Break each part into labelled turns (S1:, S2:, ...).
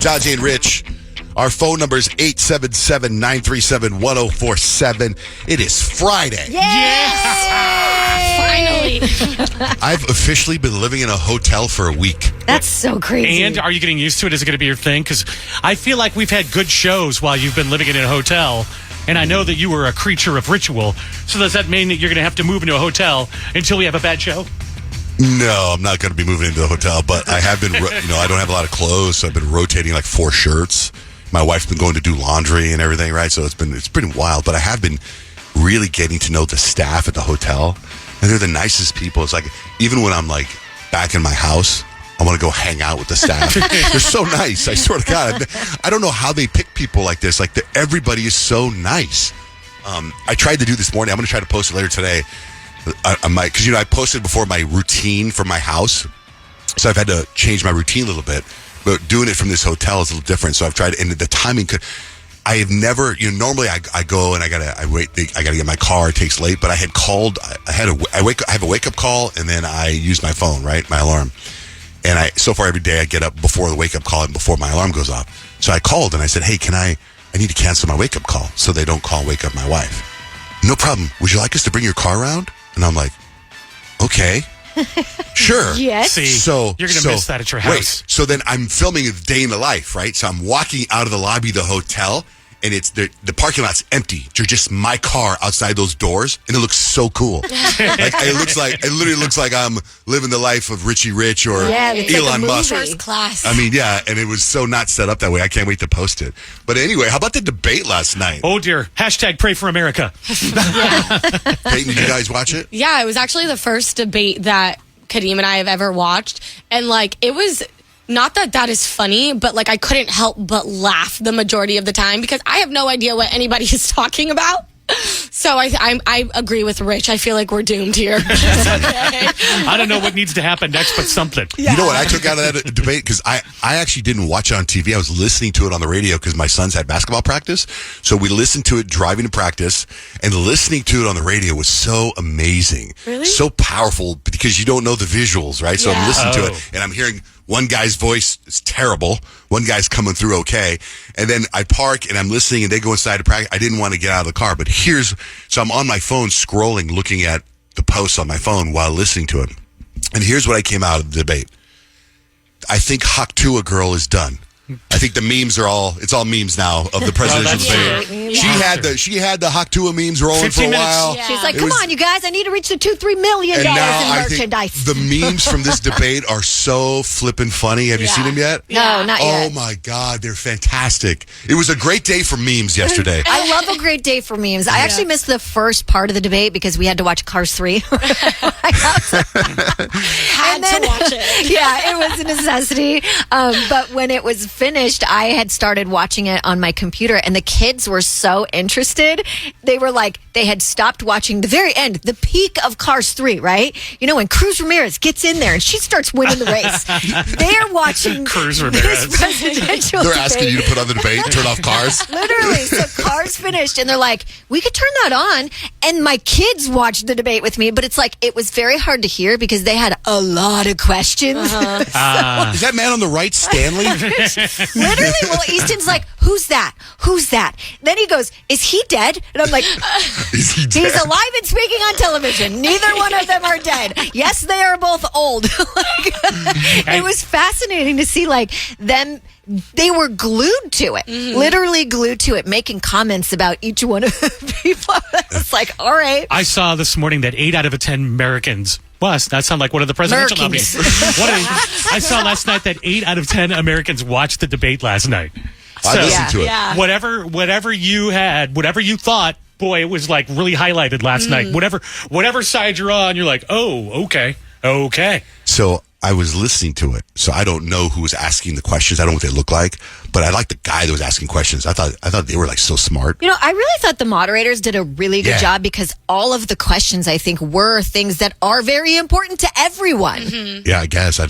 S1: JJ and Rich. Our phone number is 877-937-1047. It is Friday.
S2: Finally.
S1: I've officially been living in a hotel for a week.
S3: That's so crazy.
S2: And are you getting used to it? Is it going to be your thing? Because I feel like we've had good shows while you've been living in a hotel. And I know that you were a creature of ritual. So does that mean that you're going to have to move into a hotel until we have a bad show?
S1: No, I'm not going to be moving into the hotel, but I have been, I don't have a lot of clothes, so I've been rotating like 4 shirts. My wife's been going to do laundry and everything, right? So it's been wild, but I have been really getting to know the staff at the hotel, and they're the nicest people. It's like, even when I'm like back in my house, I want to go hang out with the staff. They're so nice. I swear to God. I don't know how they pick people like this. Like, everybody is so nice. I tried to do this morning. I'm going to try to post it later today. Because I posted before my routine from my house, so I've had to change my routine a little bit. But doing it from this hotel is a little different. So I've tried, and the timing could. I have never, normally I go and I gotta get my car. It takes late, but I had called. I have a wake up call, and then I use my phone, right, my alarm. And so far every day I get up before the wake up call and before my alarm goes off. So I called and I said, hey, I need to cancel my wake up call so they don't wake up my wife. No problem. Would you like us to bring your car around? And I'm like, okay, sure.
S3: Yes.
S2: See, you're going to miss that at your house.
S1: Wait, so then I'm filming a day in the life, right? So I'm walking out of the lobby of the hotel, and it's the parking lot's empty. There's just my car outside those doors, and it looks so cool. It literally looks like I'm living the life of Richie Rich or Elon Musk.
S3: First class.
S1: I mean, yeah, and it was so not set up that way. I can't wait to post it. But anyway, how about the debate last night?
S2: Oh, dear. Hashtag pray for America.
S1: Payton, did you guys watch it?
S4: Yeah, it was actually the first debate that Kadeem and I have ever watched. And, it was not that is funny, but, I couldn't help but laugh the majority of the time because I have no idea what anybody is talking about. So I agree with Rich. I feel like we're doomed here.
S2: I don't know what needs to happen next, but something.
S1: Yeah. You know what I took out of that debate? Because I actually didn't watch it on TV. I was listening to it on the radio because my sons had basketball practice. So we listened to it driving to practice, and listening to it on the radio was so amazing.
S4: Really?
S1: So powerful because you don't know the visuals, right? So I'm listening to it, and I'm hearing one guy's voice is terrible. One guy's coming through okay. And then I park and I'm listening and they go inside to practice. I didn't want to get out of the car, but so I'm on my phone scrolling, looking at the posts on my phone while listening to it. And here's what I came out of the debate. I think Haktua girl is done. I think the memes it's all memes now of the presidential debate.
S3: Yeah.
S1: She had the Haktua memes rolling for a while.
S3: Yeah. She's like, come on, you guys, I need to reach the $2-3 million in merchandise.
S1: The memes from this debate are so flippin' funny. Have you seen them yet?
S3: No, not yet.
S1: Oh my God, they're fantastic. It was a great day for memes yesterday.
S3: I love a great day for memes. I actually missed the first part of the debate because we had to watch Cars 3.
S4: Had to watch it.
S3: Yeah, it was a necessity. But when it was finished, I had started watching it on my computer, and the kids were so interested. They were like, they had stopped watching the very end, the peak of Cars 3, right? When Cruz Ramirez gets in there and she starts winning the race. They're watching
S2: Cruz Ramirez.
S3: this presidential
S1: They're
S3: debate.
S1: asking you to put on the debate, turn off Cars.
S3: Literally. So Cars finished, and they're like, we could turn that on. And my kids watched the debate with me, but it's it was very hard to hear because they had a lot of questions.
S1: Is that man on the right Stanley?
S3: Literally, well, Easton's like, who's that? Who's that? Then he goes, is he dead? And I'm like,
S1: Is he dead?
S3: he's alive and speaking on television. Neither one of them are dead. Yes, they are both old. It was fascinating to see them. They were glued to it, literally glued to it, making comments about each one of the people. It's like, all right.
S2: I saw this morning that 8 out of 10 Americans. Well, that sounds like one of the presidential nominees. I saw last night that 8 out of 10 Americans watched the debate last night.
S1: I listened to it.
S4: Yeah.
S2: Whatever you had, whatever you thought, boy, it was really highlighted last night. Whatever side you're on, you're like, oh, okay.
S1: So I was listening to it, so I don't know who was asking the questions. I don't know what they look like, but I like the guy that was asking questions. I thought they were so smart.
S3: I really thought the moderators did a really good job because all of the questions, I think, were things that are very important to everyone.
S1: Yeah, I guess. I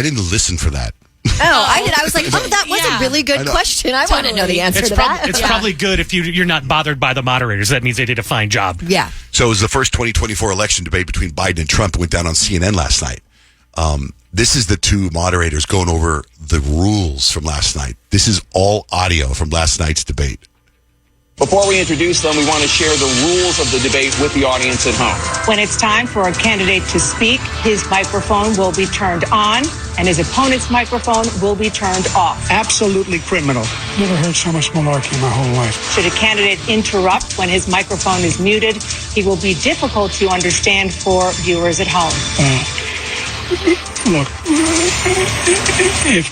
S1: didn't listen for that.
S3: Oh, I did. I was like, that was a really good question. I want to know the answer to that.
S2: It's probably good if you're not bothered by the moderators. That means they did a fine job.
S3: Yeah.
S1: So it was the first 2024 election debate between Biden and Trump. It went down on CNN last night. This is the two moderators going over the rules from last night. This is all audio from last night's debate.
S5: Before we introduce them, we want to share the rules of the debate with the audience at home.
S6: When it's time for a candidate to speak, his microphone will be turned on and his opponent's microphone will be turned off.
S7: Absolutely criminal. Never heard so much malarkey in my whole life.
S6: Should a candidate interrupt when his microphone is muted, he will be difficult to understand for viewers at home.
S7: Look,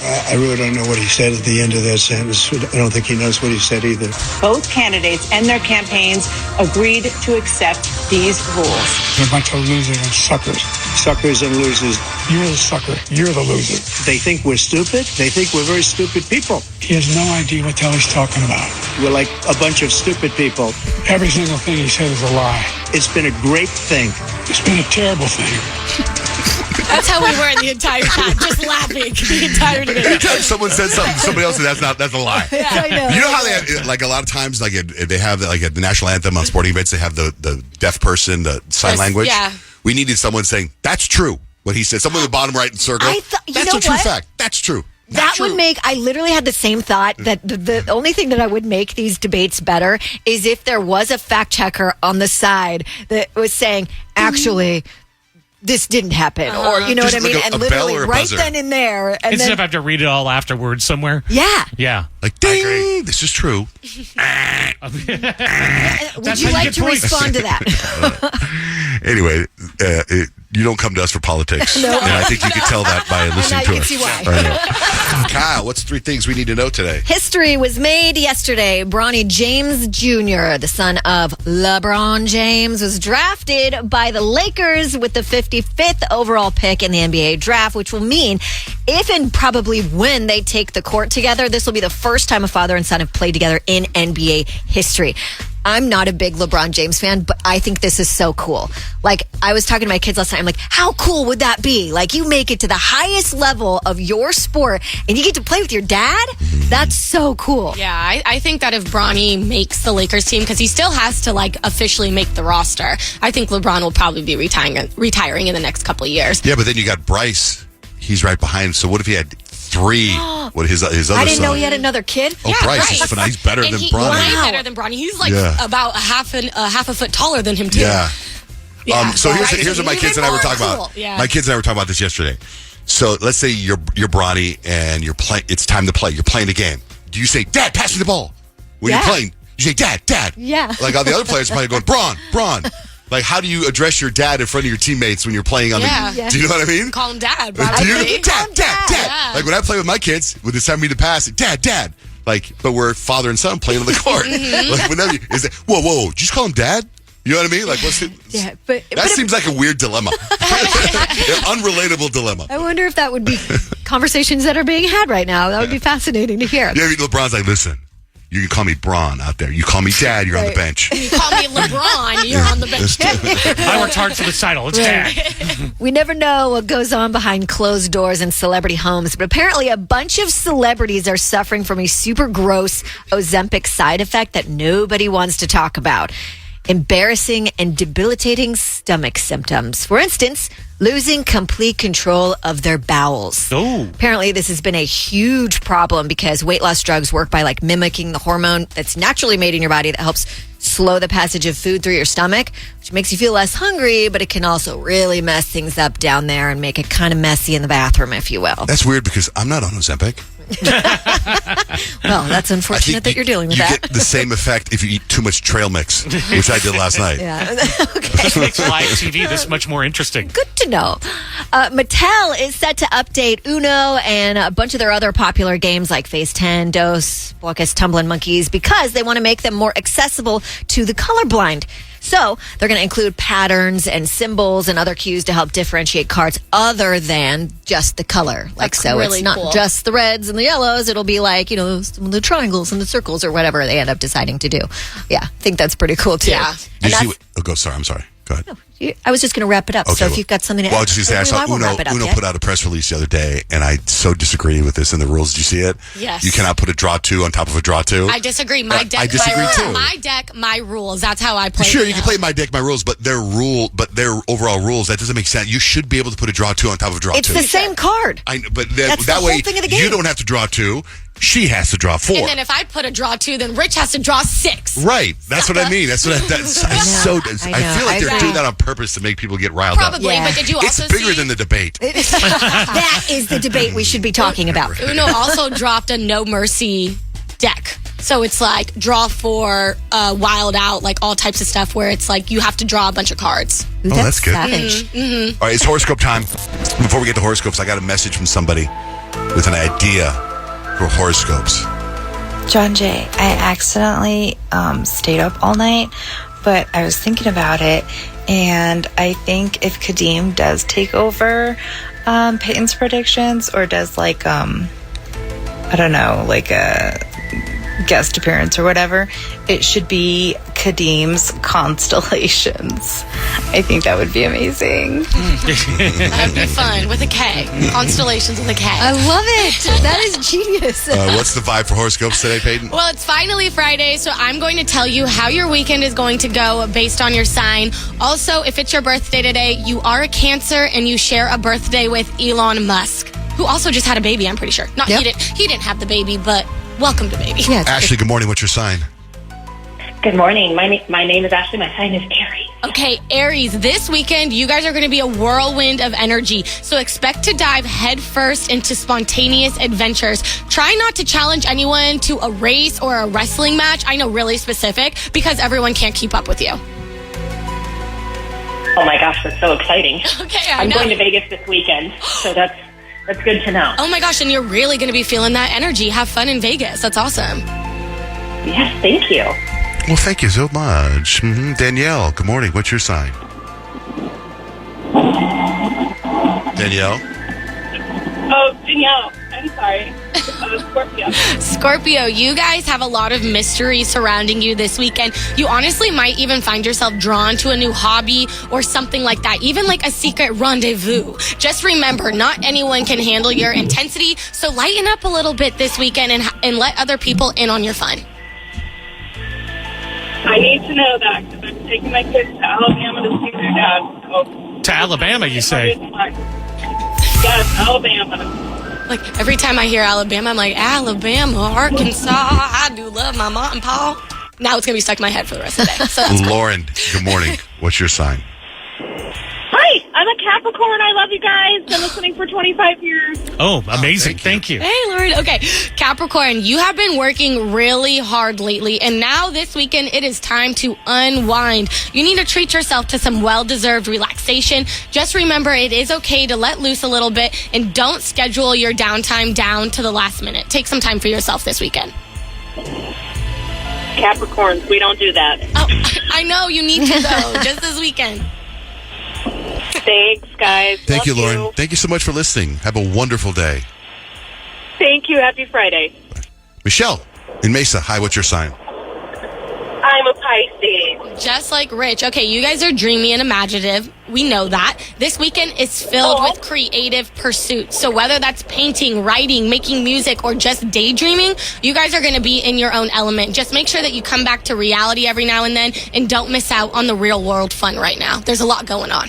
S7: I really don't know what he said at the end of that sentence. I don't think he knows what he said either.
S6: Both candidates and their campaigns agreed to accept these rules.
S7: They're a bunch of losers and suckers. Suckers and losers. You're the sucker. You're the loser. They think we're stupid. They think we're very stupid people. He has no idea what the hell he's talking about. We're like a bunch of stupid people. Every single thing he said is a lie. It's been a great thing. It's been a terrible thing.
S4: That's how we were the entire time, just laughing the entire debate.
S1: Anytime someone says something, somebody else says that's a lie.
S3: Yeah, I know.
S1: You know how they have, like a lot of times, like they have like at the national anthem on sporting events, they have the deaf person, the sign language.
S4: Yeah.
S1: We needed someone saying that's true. What he said, someone in the bottom right circle.
S3: You
S1: That's
S3: know
S1: a true
S3: what?
S1: fact. That's true.
S3: That would make, I literally had the same thought that the only thing that I would make these debates better is if there was a fact checker on the side that was saying, actually, this didn't happen. Or, you know
S1: Just
S3: what I mean?
S1: like a
S3: and
S1: bell
S3: literally
S1: or a
S3: right
S1: buzzer.
S3: then and there. And
S2: Instead
S3: then,
S2: of having to read it all afterwards somewhere.
S3: yeah.
S2: Yeah.
S1: Like,
S2: I agree.
S1: ding, this is true.
S3: Would
S2: That's
S3: you
S2: how you
S3: like
S2: get
S3: to
S2: points.
S3: respond to that?
S1: Anyway, you don't come to us for politics.
S3: No.
S1: And I think you can tell that by listening
S3: now
S1: to
S3: you
S1: us.
S3: can see why.
S1: I know. Kyle, what's 3 things we need to know today?
S3: History was made yesterday. Bronny James Jr., the son of LeBron James, was drafted by the Lakers with the 55th overall pick in the NBA draft, which will mean if and probably when they take the court together, this will be the first time a father and son have played together in NBA history. I'm not a big LeBron James fan, but I think this is so cool. Like, I was talking to my kids last night. I'm like, how cool would that be? Like, you make it to the highest level of your sport and you get to play with your dad? That's so cool.
S4: Yeah, I think that if Bronny makes the Lakers team, because he still has to like officially make the roster, I think LeBron will probably be retiring in the next couple of years.
S1: Yeah, but then you got Bryce. He's right behind. So what if he had 3? What his other son?
S3: I didn't know he had another kid.
S1: Oh, Bryce is phenomenal. He's better
S4: And
S1: than
S4: he-
S1: Bronny.
S4: Way better than Bronny. He's like
S1: Yeah.
S4: about a half a foot taller than him too.
S1: Yeah.
S4: Yeah.
S1: So
S3: Bryce
S1: here's
S3: is
S1: what my kids and I were
S3: even
S1: talking
S3: more
S1: about.
S3: cool.
S4: Yeah.
S1: My kids and I were talking about this yesterday. So let's say you're Bronny and you're playing. It's time to play. You're playing a game. Do you say, "Dad, pass me the ball"? When
S3: Yeah.
S1: you're playing, you say, "Dad, Dad."
S3: Yeah.
S1: Like all the other players are probably going, "Braun." Like, how do you address your dad in front of your teammates when you're playing on
S4: Yeah.
S1: the? Do you know what I mean?
S4: Call him Dad.
S1: Do you?
S4: Probably.
S1: Dad.
S4: Yeah.
S1: Like when I play with my kids, when it's time for me to pass, Dad. Like, but we're father and son playing on the court. Like, whenever is it? Whoa! Did you just call him Dad? You know what I mean? Like, what's it?
S3: Yeah, but
S1: That seems like a weird dilemma. An unrelatable dilemma.
S3: I wonder if that would be conversations that are being had right now. That would be fascinating to hear.
S1: Yeah, LeBron's like, listen, you can call me Braun out there. You call me Dad, you're on the
S3: Right.
S1: bench.
S4: You call me LeBron, you're on the bench too.
S2: I worked hard for the title. It's Dad.
S3: We never know what goes on behind closed doors in celebrity homes, but apparently a bunch of celebrities are suffering from a super gross Ozempic side effect that nobody wants to talk about. Embarrassing and debilitating stomach symptoms. For instance, losing complete control of their bowels.
S2: Oh.
S3: Apparently, this has been a huge problem because weight loss drugs work by like mimicking the hormone that's naturally made in your body that helps slow the passage of food through your stomach, which makes you feel less hungry, but it can also really mess things up down there and make it kind of messy in the bathroom, if you will.
S1: That's weird because I'm not on Ozempic.
S3: Well, that's unfortunate that you're dealing with
S1: you
S3: that.
S1: get the same effect if you eat too much trail mix, which I did last night.
S3: Yeah.
S2: This makes live TV this much more interesting.
S3: Good to know. Mattel is set to update Uno and a bunch of their other popular games like Phase 10, Dos, Blockus, Tumblin' Monkeys because they want to make them more accessible to the colorblind. So they're going to include patterns and symbols and other cues to help differentiate cards other than just the color. Like,
S4: That's
S3: so
S4: really
S3: it's not
S4: cool.
S3: just the reds and the yellows. It'll be like, you know, some of the triangles and the circles or whatever they end up deciding to do. Yeah, I think that's pretty cool too.
S4: Yeah.
S1: Did
S3: And
S1: you see
S3: that's-
S1: what, I'm sorry. Go ahead.
S3: I was just going to wrap it up.
S1: Okay,
S3: So if you've got something to add.
S1: Well, I was just going to say, I saw Uno put out a press release the other day, and I so disagree with this in the rules. Did you see it?
S4: Yes.
S1: You cannot put a draw 2 on top of a draw 2.
S4: I disagree. My deck,
S1: I disagree too.
S4: My deck, my rules. That's how I play.
S1: Sure, you can play my deck, my rules, but their overall rules, that doesn't make sense. You should be able to put a draw 2 on top of a draw 2.
S3: It's the same card.
S1: But
S3: That's
S1: that
S3: the
S1: way,
S3: whole thing of the game.
S1: you don't have to draw 2. She has to draw 4.
S4: And then if I put a draw 2, then Rich has to draw 6.
S1: Right. That's what I mean. That's what I feel like they're doing that on purpose to make people get riled
S4: Probably,
S3: Yeah.
S4: but did you also
S1: It's bigger
S4: see?
S1: than the debate.
S3: That is the debate we should be talking about.
S4: Uno also dropped a no mercy deck. So it's like draw 4, wild out, like all types of stuff where it's like you have to draw a bunch of cards.
S3: Ooh,
S1: that's good.
S3: Savage.
S1: All right, it's horoscope time. Before we get to horoscopes, I got a message from somebody with an idea for horoscopes.
S8: John Jay, I accidentally stayed up all night, but I was thinking about it, and I think if Kadeem does take over Payton's predictions, or does like I don't know, like a guest appearance or whatever, it should be Kadeem's constellations. I think that would be amazing.
S4: That'd be fun with a K. Constellations with a K.
S3: I love it. That is genius.
S1: What's the vibe for horoscopes today, Payton?
S4: Well, it's finally Friday, so I'm going to tell you how your weekend is going to go based on your sign. Also, if it's your birthday today, you are a Cancer and you share a birthday with Elon Musk, who also just had a baby, I'm pretty sure.
S3: Yep.
S4: He didn't have the baby, but welcome to baby.
S3: Yeah,
S1: Ashley, good morning. What's your sign?
S9: Good morning. My name is Ashley. My sign is Aries.
S4: Okay, Aries, this weekend, you guys are going to be a whirlwind of energy. So expect to dive headfirst into spontaneous adventures. Try not to challenge anyone to a race or a wrestling match. I know, really specific, because everyone can't keep up with you.
S9: Oh my gosh, that's so exciting.
S4: Okay,
S9: I'm going to Vegas this weekend, so that's good to know.
S4: Oh my gosh, and you're really going to be feeling that energy. Have fun in Vegas. That's awesome.
S9: Yes, thank you.
S1: Well, thank you so much. Danielle, good morning. What's your sign? Danielle?
S10: Oh, Danielle. I'm sorry. Scorpio.
S4: Scorpio, you guys have a lot of mystery surrounding you this weekend. You honestly might even find yourself drawn to a new hobby or something like that, even like a secret rendezvous. Just remember, not anyone can handle your intensity, so lighten up a little bit this weekend and let other people in on your fun.
S10: I need to know that because I'm taking my kids to Alabama to see their dad. So.
S2: To Alabama, you say?
S10: Yes, Alabama.
S4: Like, every time I hear Alabama, I'm like, Alabama, Arkansas, I do love my mom and pa. Now it's going to be stuck in my head for the rest of the day. So that's cool.
S1: Lauren, good morning. What's your sign?
S10: Hi, I'm a Capricorn. I love you guys. Been listening for 25 years.
S2: Oh, amazing. Thank you.
S4: Hey, Lord. Okay, Capricorn, you have been working really hard lately, and now this weekend it is time to unwind. You need to treat yourself to some well-deserved relaxation. Just remember, it is okay to let loose a little bit, and don't schedule your downtime down to the last minute. Take some time for yourself this weekend.
S10: Capricorns, we don't do that.
S4: Oh, I know you need to, though, just this weekend.
S10: Thanks, guys.
S1: Thank you,
S10: Love
S1: Lauren. Thank you so much for listening. Have a wonderful day.
S10: Thank you. Happy Friday.
S1: Michelle in Mesa. Hi, what's your sign?
S10: I'm a Pisces.
S4: Just like Rich. Okay, you guys are dreamy and imaginative. We know that. This weekend is filled with creative pursuits. So whether that's painting, writing, making music, or just daydreaming, you guys are going to be in your own element. Just make sure that you come back to reality every now and then and don't miss out on the real world fun right now. There's a lot going on.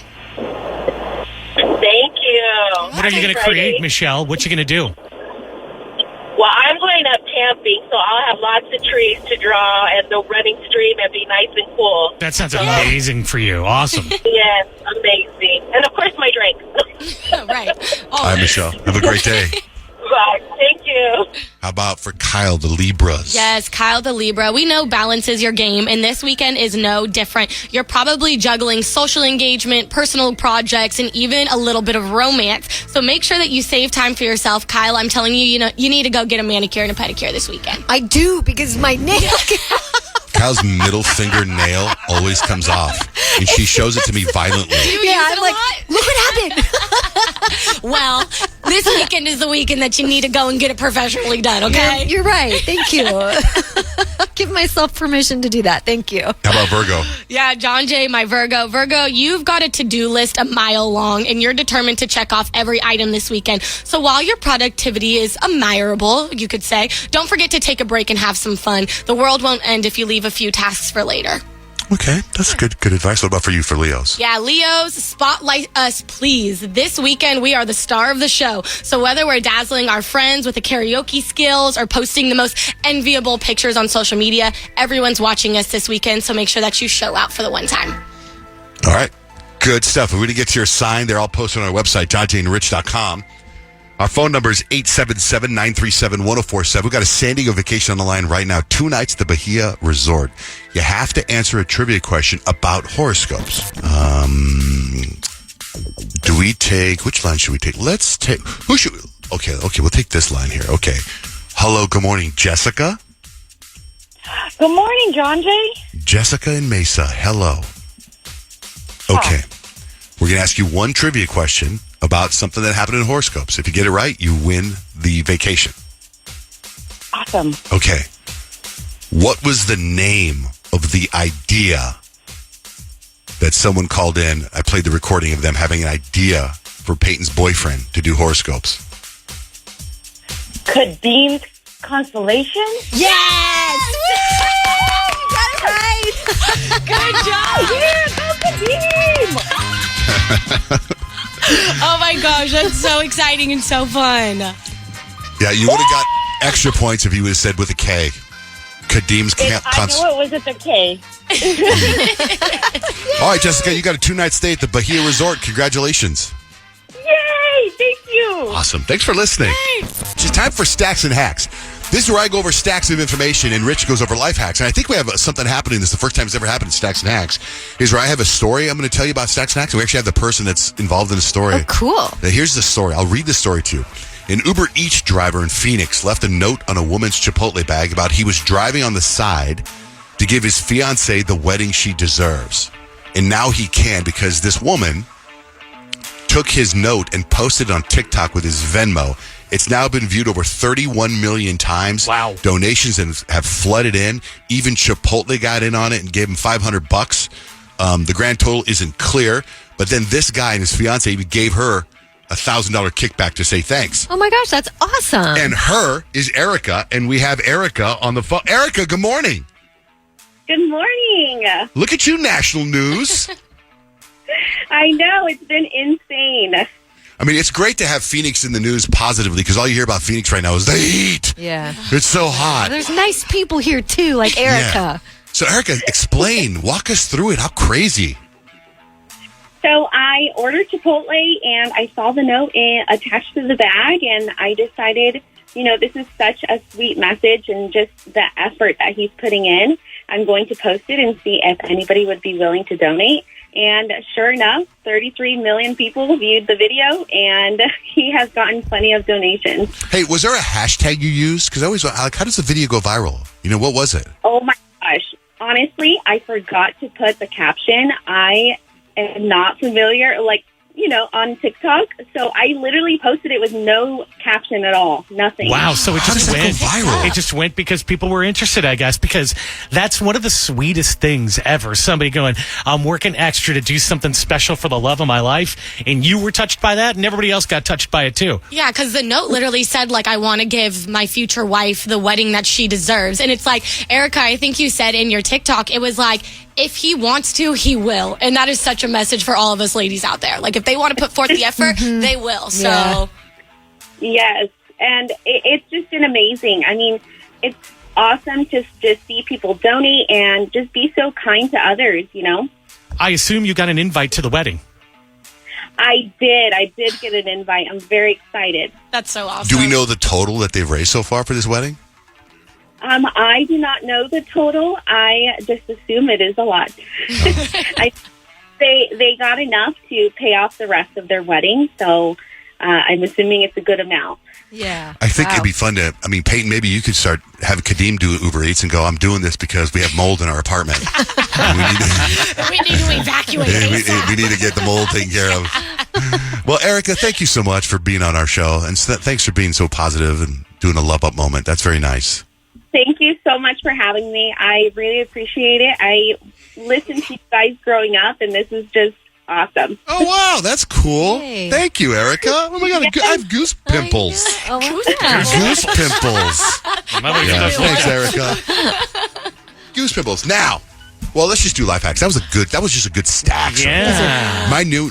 S10: Thank you.
S2: What are you going to create, Michelle? What you going to do?
S10: Well, I'm going up camping, so I'll have lots of trees to draw and the running stream and be nice and cool.
S2: That sounds amazing for you. Awesome.
S10: Yes, amazing. And of course, my drink.
S4: Right.
S1: All right, Michelle. Have a great day.
S10: Bye. Thank you.
S1: How about for Kyle, the Libras?
S4: Yes, Kyle the Libra. We know balance is your game, and this weekend is no different. You're probably juggling social engagement, personal projects, and even a little bit of romance. So make sure that you save time for yourself. Kyle, I'm telling you, you need to go get a manicure and a pedicure this weekend.
S3: I do, because my nail.
S1: Kyle's middle finger nail always comes off, and she shows it to me violently.
S3: I'm like, look what happened.
S4: Well, this weekend is the weekend that you need to go and get it professionally done, okay?
S3: You're right. Thank you. Give myself permission to do that. Thank you.
S1: How about Virgo?
S4: Yeah, John Jay, my Virgo. Virgo, you've got a to-do list a mile long, and you're determined to check off every item this weekend. So while your productivity is admirable, you could say, don't forget to take a break and have some fun. The world won't end if you leave a few tasks for later.
S1: Okay, that's good advice. What about for you, for Leos?
S4: Yeah, Leos, spotlight us, please. This weekend, we are the star of the show. So whether we're dazzling our friends with the karaoke skills or posting the most enviable pictures on social media, everyone's watching us this weekend, so make sure that you show out for the one time.
S1: All right, good stuff. We're going to get to your sign. They're all posted on our website, JJRRich.com. Our phone number is 877-937-1047. We've got a San Diego vacation on the line right now. 2 nights at the Bahia Resort. You have to answer a trivia question about horoscopes. Do we take, which line should we take? Let's take, who should, okay, we'll take this line here. Okay. Hello, good morning, Jessica.
S10: Good morning, John Jay.
S1: Jessica in Mesa, hello. Okay. We're going to ask you one trivia question about something that happened in horoscopes. If you get it right, you win the vacation.
S10: Awesome.
S1: Okay. What was the name of the idea that someone called in? I played the recording of them having an idea for Payton's boyfriend to do horoscopes.
S10: Kadeem's constellation?
S4: Yes!
S3: You got it right.
S4: Good job!
S10: Yeah, go Kadeem!
S4: Oh my gosh, that's so exciting and so fun.
S1: Yeah, you would have got extra points if you would have said with a K. Kadeem's
S10: I knew it was at the K.
S1: All right, Jessica, you got a 2-night stay at the Bahia Resort. Congratulations.
S10: Yay! Thank you.
S1: Awesome. Thanks for listening. It's time for Stacks and Hacks. This is where I go over stacks of information and Rich goes over life hacks. And I think we have something happening. This is the first time it's ever happened in Stacks and Hacks. Is where I have a story I'm going to tell you about Stacks and Hacks. And we actually have the person that's involved in the story.
S3: Oh, cool.
S1: Now, here's the story. I'll read the story to you. An Uber Eats driver in Phoenix left a note on a woman's Chipotle bag about he was driving on the side to give his fiancée the wedding she deserves. And now he can because this woman took his note and posted it on TikTok with his Venmo. It's now been viewed over 31 million times.
S2: Wow.
S1: Donations have flooded in. Even Chipotle got in on it and gave him $500. The grand total isn't clear. But then this guy and his fiancée even gave her $1,000 kickback to say thanks.
S3: Oh my gosh, that's awesome.
S1: And her is Erica, and we have Erica on the phone. Erica, good morning.
S10: Good morning.
S1: Look at you, national news.
S10: I know, it's been insane.
S1: I mean, it's great to have Phoenix in the news positively because all you hear about Phoenix right now is the heat.
S3: Yeah.
S1: It's so hot.
S3: There's nice people here too, like Erica.
S1: Yeah. So, Erica, explain. Walk us through it. How crazy.
S10: So I ordered Chipotle and I saw the note attached to the bag and I decided, this is such a sweet message and just the effort that he's putting in. I'm going to post it and see if anybody would be willing to donate. And sure enough, 33 million people viewed the video, and he has gotten plenty of donations.
S1: Hey, was there a hashtag you used? Because I always like, how does the video go viral? What was it?
S10: Oh my gosh. Honestly, I forgot to put the caption. I am not familiar, on TikTok. So I literally posted it with no caption at all. Nothing.
S2: Wow. So it
S1: How
S2: just
S1: does that
S2: went
S1: go viral?
S2: It just went because people were interested, I guess, because that's one of the sweetest things ever. Somebody going, I'm working extra to do something special for the love of my life. And you were touched by that and everybody else got touched by it too.
S4: Yeah, because the note literally said, I want to give my future wife the wedding that she deserves. And it's like, Erica, I think you said in your TikTok, it was like, if he wants to, he will. And that is such a message for all of us ladies out there. If they want to put forth the effort, they will. So,
S3: Yeah.
S10: Yes. And it's just been amazing. I mean, it's awesome to just see people donate and just be so kind to others,
S2: I assume you got an invite to the wedding.
S10: I did get an invite. I'm very excited.
S4: that's so awesome.
S1: Do we know the total that they've raised so far for this wedding?
S10: I do not know the total. I just assume it is a lot. They got enough to pay off the rest of their wedding, so I'm assuming it's a good amount.
S3: Yeah.
S1: I think it'd be fun to, Payton, maybe you could start having Kadeem do Uber Eats and go, I'm doing this because we have mold in our apartment.
S4: we need to evacuate.
S1: we need to get the mold taken care of. Well, Erica, thank you so much for being on our show. And thanks for being so positive and doing a love up moment. That's very nice.
S10: Thank you so much for having me. I really appreciate it. I listened to you guys growing up, and this is just awesome.
S1: Oh, wow. That's cool.
S3: Hey.
S1: Thank you, Erica. Oh, my God. I have goose pimples.
S3: Oh, yeah.
S1: Goose pimples. Yeah, thanks, Erica. Goose pimples. Now, well, let's just do life hacks. That was just a good stacks.
S2: Yeah.
S1: My new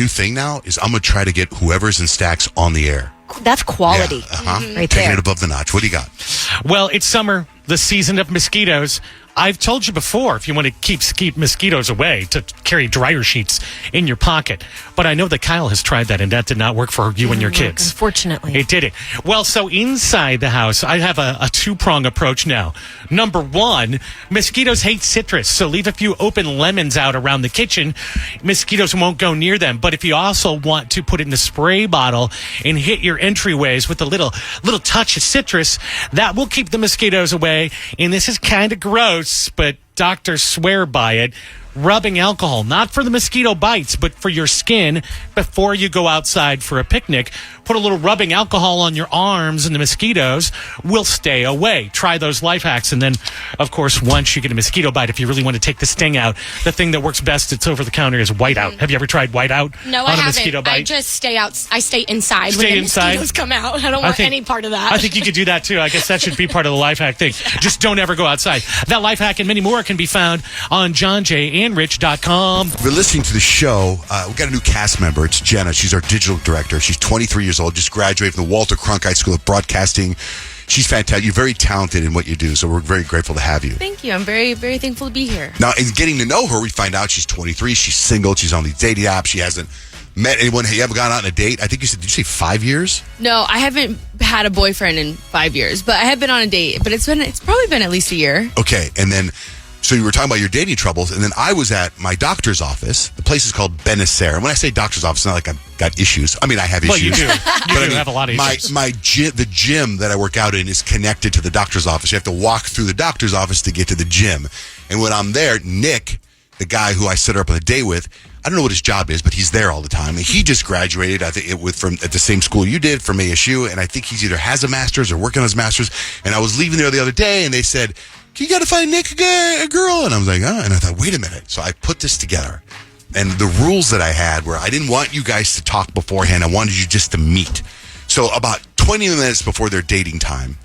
S1: thing now is I'm going to try to get whoever's in stacks on the air.
S3: That's quality. Right
S1: Taking
S3: there.
S1: it above the notch. What do you got?
S2: Well, it's summer, the season of mosquitoes. I've told you before, if you want to keep mosquitoes away, to carry dryer sheets in your pocket. But I know that Kyle has tried that, and that did not work for you and your kids.
S3: Unfortunately.
S2: It didn't. Well, so inside the house, I have a two-prong approach now. Number one, mosquitoes hate citrus, so leave a few open lemons out around the kitchen. Mosquitoes won't go near them. But if you also want to put it in the spray bottle and hit your entryways with a little touch of citrus, that will keep the mosquitoes away. And this is kind of gross, but doctors swear by it. Rubbing alcohol, not for the mosquito bites, but for your skin before you go outside for a picnic. Put a little rubbing alcohol on your arms and the mosquitoes will stay away. Try those life hacks. And then, of course, once you get a mosquito bite, if you really want to take the sting out, the thing that works best, it's over the counter, is whiteout. Have you ever tried whiteout
S4: No,
S2: on
S4: I
S2: a
S4: haven't.
S2: mosquito bite?
S4: I just stay out. I stay inside
S2: Stay
S4: when the
S2: inside?
S4: mosquitoes come out. I don't want any part of that.
S2: I think you could do that too. I guess that should be part of the life hack thing. Just don't ever go outside. That life hack and many more can be found on johnjandrich.com.
S1: We're listening to the show. We've got a new cast member. It's Jenna. She's our digital director. She's 23 years old, just graduated from the Walter Cronkite School of Broadcasting. She's fantastic. You're very talented in what you do, so we're very grateful to have you.
S11: Thank you. I'm very, very thankful to be here.
S1: Now, in getting to know her, we find out she's 23. She's single. She's on these dating apps. She hasn't met anyone. You haven't gone out on a date? I think you said, did you say 5 years?
S11: No, I haven't had a boyfriend in 5 years, but I have been on a date. But it's probably been at least a year.
S1: Okay, and then, so you were talking about your dating troubles, and then I was at my doctor's office. The place is called Benacer. And when I say doctor's office, it's not like I've got issues. I mean, I have issues.
S2: Well, you do.
S1: But
S2: have a lot of issues.
S1: The gym that I work out in is connected to the doctor's office. You have to walk through the doctor's office to get to the gym. And when I'm there, Nick, the guy who I set her up on a date with, I don't know what his job is, but he's there all the time. And he just graduated, I think, from at the same school you did, from ASU. And I think he's either has a master's or working on his master's. And I was leaving there the other day, and they said, you got to find Nick a girl. And I was like, and I thought, wait a minute. So I put this together. And the rules that I had were I didn't want you guys to talk beforehand. I wanted you just to meet. So about 20 minutes before their dating time,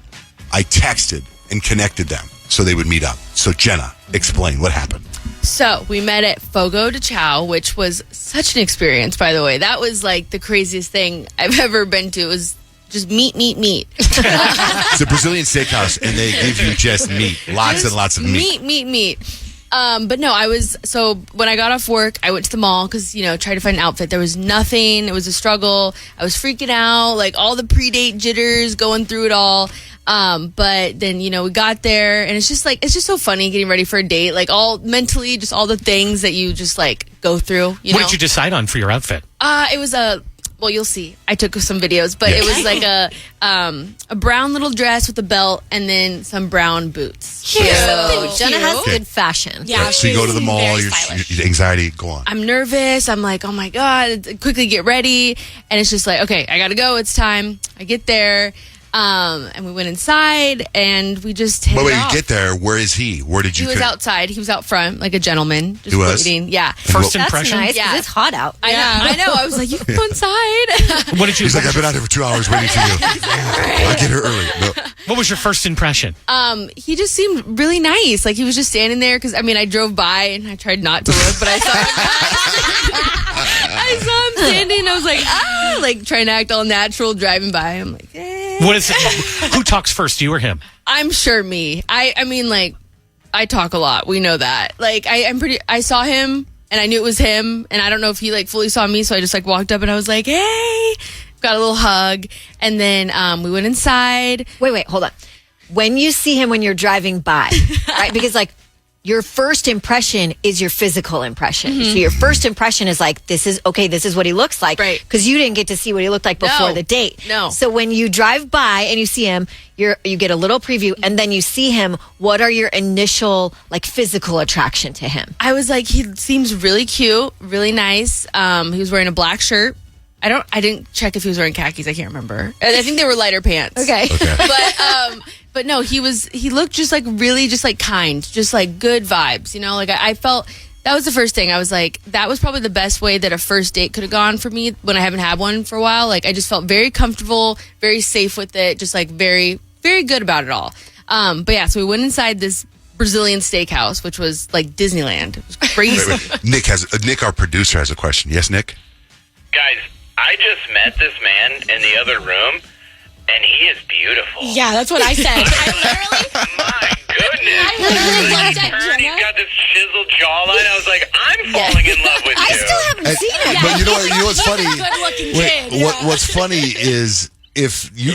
S1: I texted and connected them so they would meet up. So Jenna, explain what happened.
S11: So we met at Fogo de Chao, which was such an experience, by the way. That was like the craziest thing I've ever been to. It was just meat.
S1: It's a Brazilian steakhouse, and they give you just meat. Lots and lots of meat.
S11: Meat. But no, so when I got off work, I went to the mall because, tried to find an outfit. There was nothing. It was a struggle. I was freaking out, like all the pre-date jitters, going through it all. But then, we got there, and it's just so funny getting ready for a date, like all mentally, just all the things that you just like go through.
S2: What did you decide on for your outfit?
S11: It was well, you'll see. I took some videos, but it was like a brown little dress with a belt and then some brown boots.
S3: Cute. Jenna has good fashion.
S11: Yeah.
S1: So you go to the mall, your anxiety, go on.
S11: I'm nervous. I'm like, oh my God, quickly get ready. And it's just like, okay, I got to go. It's time. I get there. And we went inside and we just hit
S1: But wait,
S11: it off.
S1: you get there. Where is he? Where did you?
S11: He was outside. He was out front, like a gentleman, just
S1: He was?
S11: waiting. Yeah.
S2: First
S3: That's
S2: impression?
S3: nice, 'cause it's hot out.
S11: I know. I was like, you can go inside.
S2: What did you?
S1: He's like, I've been out here for 2 hours waiting for you. I'll get here early. No.
S2: What was your first impression?
S11: He just seemed really nice. Like he was just standing there because I drove by and I tried not to look, but I saw him. I saw him standing. And I was like, like trying to act all natural, driving by. I'm like,
S2: What is it? Who talks first, you or him?
S11: I'm sure me. I talk a lot. We know that. Like I saw him and I knew it was him, and I don't know if he like fully saw me, so I just like walked up and I was like, hey, got a little hug, and then we went inside.
S3: Wait, hold on. When you see him when you're driving by, right? Because like your first impression is your physical impression.
S11: Mm-hmm.
S3: So your first impression is like, this is what he looks like.
S11: Right.
S3: Because you didn't get to see what he looked like before
S11: No.
S3: the date.
S11: No.
S3: So when you drive by and you see him, you get a little preview, and then you see him. What are your initial like physical attraction to him?
S11: I was like, he seems really cute, really nice. He was wearing a black shirt. I didn't check if he was wearing khakis. I can't remember. I think they were lighter pants.
S3: Okay.
S11: But But no, he looked just like really just like kind, just like good vibes, you know? Like I felt that was the first thing. I was like, that was probably the best way that a first date could have gone for me when I haven't had one for a while. Like I just felt very comfortable, very safe with it, just like very, very good about it all. But yeah, so we went inside this Brazilian steakhouse, which was like Disneyland. It was crazy.
S1: Wait. Nick, our producer, has a question. Yes, Nick?
S12: Guys, I just met this man in the other room, and he is beautiful.
S4: Yeah, that's what I said.
S12: My goodness.
S4: I literally looked at Jenna.
S12: He's got this chiseled jawline. I was like, I'm falling in love with you.
S3: I still haven't seen it.
S1: But you know what's funny?
S4: Good-looking kid.
S1: What's funny is if you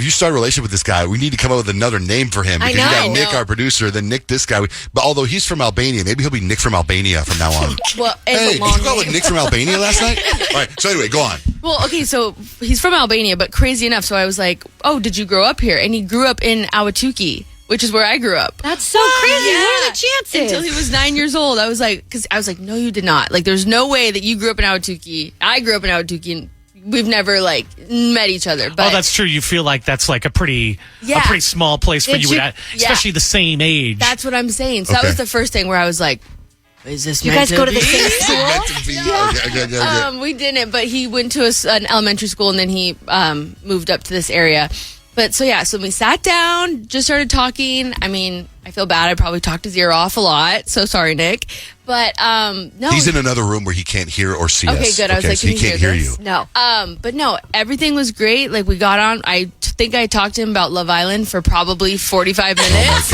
S1: start a relationship with this guy, we need to come up with another name for him. Because you got Nick, our producer, then Nick, this guy. But although he's from Albania, maybe he'll be Nick from Albania from now on.
S11: Well,
S1: hey, did you go out with Nick from Albania last night? All right. So anyway, go on.
S11: Well, okay, so he's from Albania, but crazy enough, so I was like, oh, did you grow up here? And he grew up in Awatuki, which is where I grew up.
S3: That's so crazy.
S11: Yeah.
S3: What are the chances?
S11: Until he was 9 years old. I was like, no, you did not. Like, there's no way that you grew up in Awatuki. I grew up in Awatuki, and we've never like met each other. But
S2: that's true. You feel like that's like a pretty small place for you, especially the same age.
S11: That's what I'm saying. So that was the first thing where I was like, is this
S3: you
S11: meant
S3: guys
S11: to
S3: go to
S11: be?
S3: the same school?
S11: Yeah. We didn't, but he went to an elementary school and then he moved up to this area. But so we sat down, just started talking. I mean, I feel bad. I probably talked his ear off a lot. So sorry, Nick. But no,
S1: he's in another room where he can't hear or see us.
S11: Okay, good. I was like,
S1: so he can't hear you.
S3: No.
S11: But no, everything was great. Like we got on. I think I talked to him about Love Island for probably 45 minutes.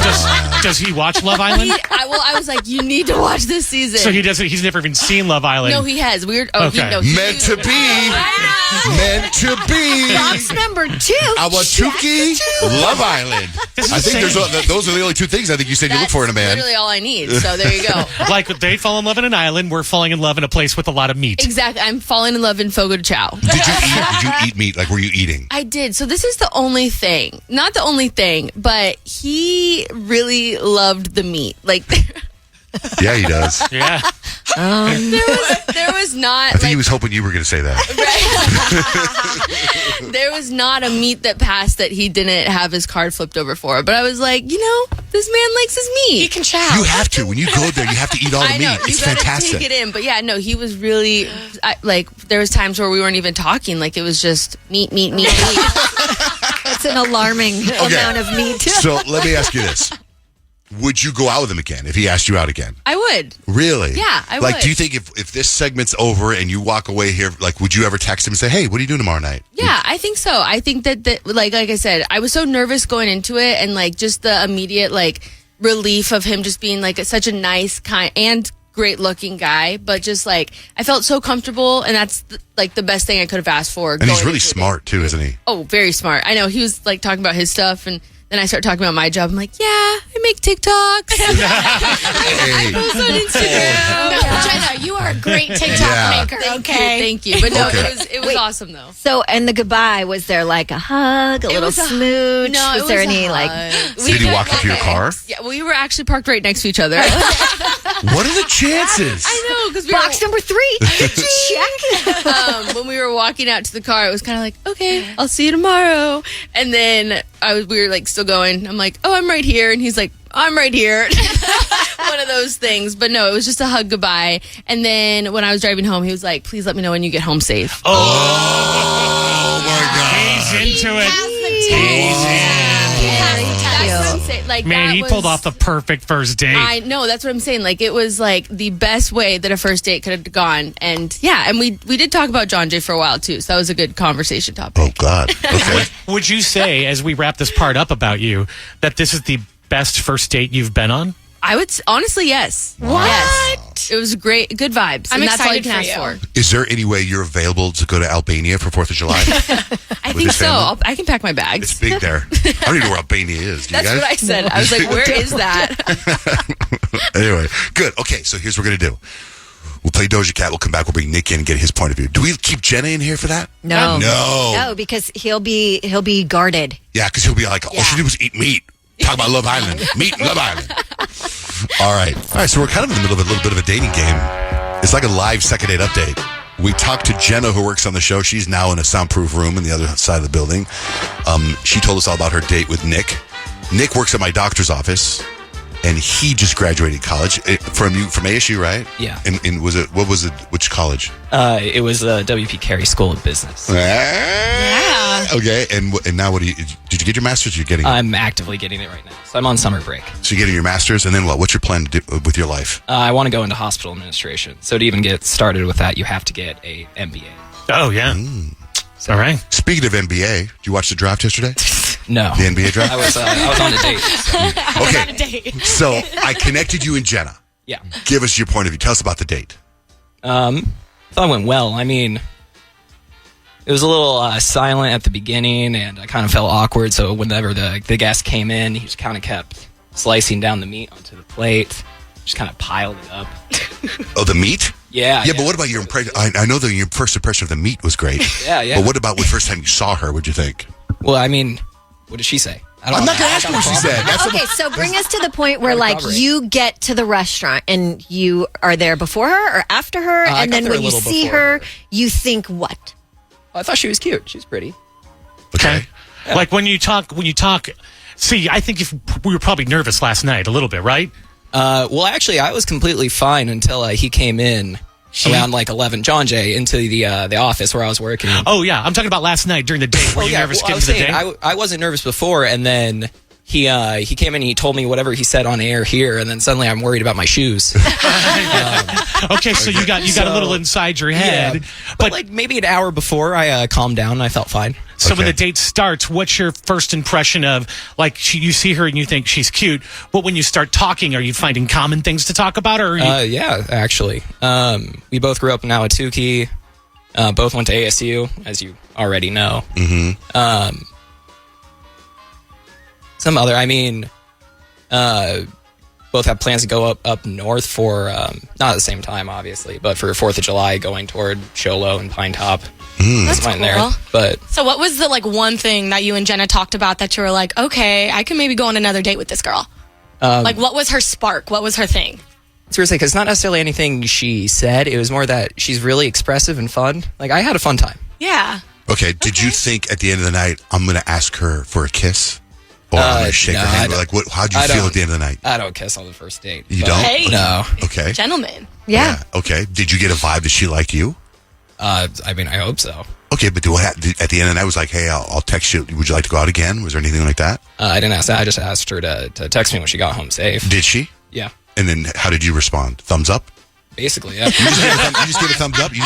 S2: Does he watch Love Island?
S11: I was like, you need to watch this season.
S2: So he doesn't. He's never even seen Love Island.
S11: No, he has. Weird. Oh,
S2: okay.
S1: Meant to be. Meant to be.
S3: Box number 2.
S1: Awatuki, Love Island. I think those are the only two things I think you said you look for in a man.
S11: Literally all I need. So there you go.
S2: Like they fall in love in an island, we're falling in love in a place with a lot of meat.
S11: Exactly. I'm falling in love in Fogo de Chao.
S1: Did you eat meat? Like, were you eating?
S11: I did. So this is the only thing. Not the only thing, but he really loved the meat. Like,
S1: yeah, he does.
S2: Yeah.
S11: There was not.
S1: I think he was hoping you were going to say that.
S11: Right. There was not a meat that passed that he didn't have his card flipped over for. But I was like, this man likes his meat.
S4: He can chow.
S1: You have to. When you go there, you have to eat all the meat. It's
S11: you gotta
S1: fantastic.
S11: Take it in. But yeah, no, he was really there was times where we weren't even talking. Like it was just meat.
S3: That's an alarming amount of meat.
S1: So let me ask you this. Would you go out with him again if he asked you out again?
S11: I would.
S1: Really?
S11: Yeah, I would.
S1: Like, do you think if this segment's over and you walk away here, like, would you ever text him and say, hey, what are you doing tomorrow night?
S11: Yeah, I think so. I think that like I said, I was so nervous going into it and, like, just the immediate, like, relief of him just being, like, such a nice, kind, and great-looking guy. But just, like, I felt so comfortable, and that's, like, the best thing I could have asked for.
S1: And he's really smart, too, isn't he?
S11: Oh, very smart. I know. He was, like, talking about his stuff, and then I start talking about my job. I'm like, yeah, I make TikToks. I post on Instagram.
S4: No, Jenna, you are a great TikTok maker.
S11: Thank you. But no, it was awesome though.
S3: So, and the goodbye, was there like a hug, a little smooch?
S11: No,
S3: was there any like?
S1: Did he walk you to your car?
S11: Yeah, we were actually parked right next to each other.
S1: What are the chances?
S11: I know, because
S3: box number 3. Check.
S11: When we were walking out to the car, it was kind of like, okay, I'll see you tomorrow. And then we were like still going. I'm like, oh, I'm right here, and he's like, I'm right here. One of those things. But no, it was just a hug goodbye. And then when I was driving home, he was like, please let me know when you get home safe.
S1: Oh my God.
S2: He's into it.
S11: Like,
S2: man, he pulled off the perfect first date.
S11: I know, that's what I'm saying. Like, it was like the best way that a first date could have gone. And yeah, and we did talk about John Jay for a while too, so that was a good conversation topic.
S1: Oh God. Okay.
S2: Would you say, as we wrap this part up about you, that this is the best first date you've been on?
S11: I would honestly, yes.
S3: What?
S11: Yes. It was great, good vibes.
S4: I'm
S11: and that's all you
S4: excited
S11: can
S4: for
S11: ask for.
S1: Is there any way you're available to go to Albania for 4th of July?
S11: I think so. I can pack my bags.
S1: It's big there. I don't even know where Albania is. Do you
S11: That's
S1: guys?
S11: what I said. I was like, where is that?
S1: Anyway, good. Okay, so here's what we're going to do. We'll play Doja Cat. We'll come back. We'll bring Nick in and get his point of view. Do we keep Jenna in here for that?
S3: No.
S1: No,
S3: because he'll be guarded.
S1: Yeah, because he'll be like, all she did was eat meat. Talk about Love Island. Meat and Love Island. All right. So we're kind of in the middle of a little bit of a dating game. It's like a live second date update We talked to Jenna, who works on the show. She's now in a soundproof room in the other side of the building. She told us all about her date with Nick. Nick works at my doctor's office, and he just graduated college from ASU, right?
S13: Yeah.
S1: And which college?
S13: It was the W.P. Carey School of Business.
S4: Yeah.
S1: Okay, and now what did you get your master's? You're getting it?
S13: I'm actively getting it right now. So I'm on summer break.
S1: So you're getting your master's, and then what? What's your plan to do with your life?
S13: I want to go into hospital administration. So to even get started with that, you have to get a MBA.
S2: Oh, yeah.
S13: So,
S2: all right.
S1: Speaking of NBA, did you watch the draft yesterday?
S13: No.
S1: The NBA draft?
S13: I was on a date. So.
S1: Okay.
S4: On a date.
S1: So I connected you and Jenna.
S13: Yeah.
S1: Give us your point of view. Tell us about the date.
S13: Thought it went well. I mean, it was a little silent at the beginning, and I kind of felt awkward. So whenever the guest came in, he just kind of kept slicing down the meat onto the plate, just kind of piled it up.
S1: Oh, the meat?
S13: Yeah.
S1: Yeah, but what about your impression? I know that your first impression of the meat was great.
S13: Yeah.
S1: But what about the first time you saw her? What'd you think?
S13: Well, I mean, what did she say?
S1: I'm not going to ask her what she said.
S3: Okay, so bring us to the point where, like, you get to the restaurant and you are there before her or after her, and then when you see her, you think what?
S13: I thought she was cute. She was pretty.
S1: Okay.
S2: Yeah. Like when you talk. See, I think we were probably nervous last night a little bit, right?
S13: Well, actually, I was completely fine until he came in around like 11. John Jay into the office where I was working.
S2: Oh yeah, I'm talking about last night during the date. Were you nervous getting to the date?
S13: I wasn't nervous before, and then he came in and he told me whatever he said on air here, and then suddenly I'm worried about my shoes.
S2: Okay, so you got a little inside your head,
S13: yeah, but like maybe an hour before I calmed down and I felt fine.
S2: So when the date starts, what's your first impression of, like, you see her and you think she's cute, but when you start talking, are you finding common things to talk about? Or
S13: yeah, actually. We both grew up in Ahwatukee, both went to ASU, as you already know.
S1: Mm-hmm.
S13: Some other, both have plans to go up north for, not at the same time, obviously, but for 4th of July, going toward Sholo and Pine Top.
S4: That's cool.
S13: There, but
S4: so what was the one thing that you and Jenna talked about that you were like, okay, I can maybe go on another date with this girl? What was her spark? What was her thing?
S13: Seriously, because it's not necessarily anything she said. It was more that she's really expressive and fun. Like, I had a fun time.
S4: Yeah.
S1: Okay, did you think at the end of the night, I'm going to ask her for a kiss? Or I'm going to shake her hand? Like, how'd you feel at the end of the night?
S13: I don't kiss on the first date.
S1: You don't?
S4: Hey.
S13: No.
S1: Okay.
S4: Gentlemen.
S3: Yeah.
S1: Okay. Did you get a vibe that she liked you?
S13: I hope so.
S1: Okay, but at the end of the night, was like, hey, I'll text you. Would you like to go out again? Was there anything like that?
S13: I didn't ask that. I just asked her to text me when she got home safe.
S1: Did she?
S13: Yeah.
S1: And then how did you respond? Thumbs up?
S13: Basically, yeah.
S1: You just give a thumbs up? You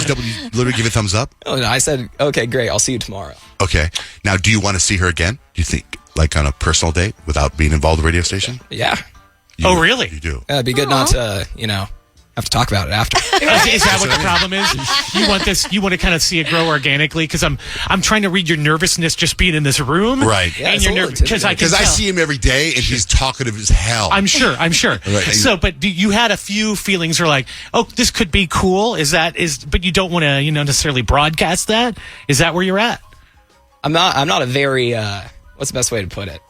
S1: literally give a thumbs up?
S13: Oh, no, I said, okay, great. I'll see you tomorrow.
S1: Okay. Now, do you want to see her again? Do you think, like on a personal date without being involved with the radio station?
S13: Yeah.
S2: Oh, really?
S1: You do?
S13: It'd be good not to, have to talk about it after.
S2: Is that what the problem is? You want to kind of see it grow organically? Because I'm trying to read your nervousness just being in this room,
S1: right?
S2: Yeah, and you're nervous because I
S1: see him every day and he's talkative as hell.
S2: I'm sure. Right. So, but you had a few feelings, or like, oh, this could be cool. But you don't want to, necessarily broadcast that. Is that where you're at?
S13: I'm not a very what's the best way to put it?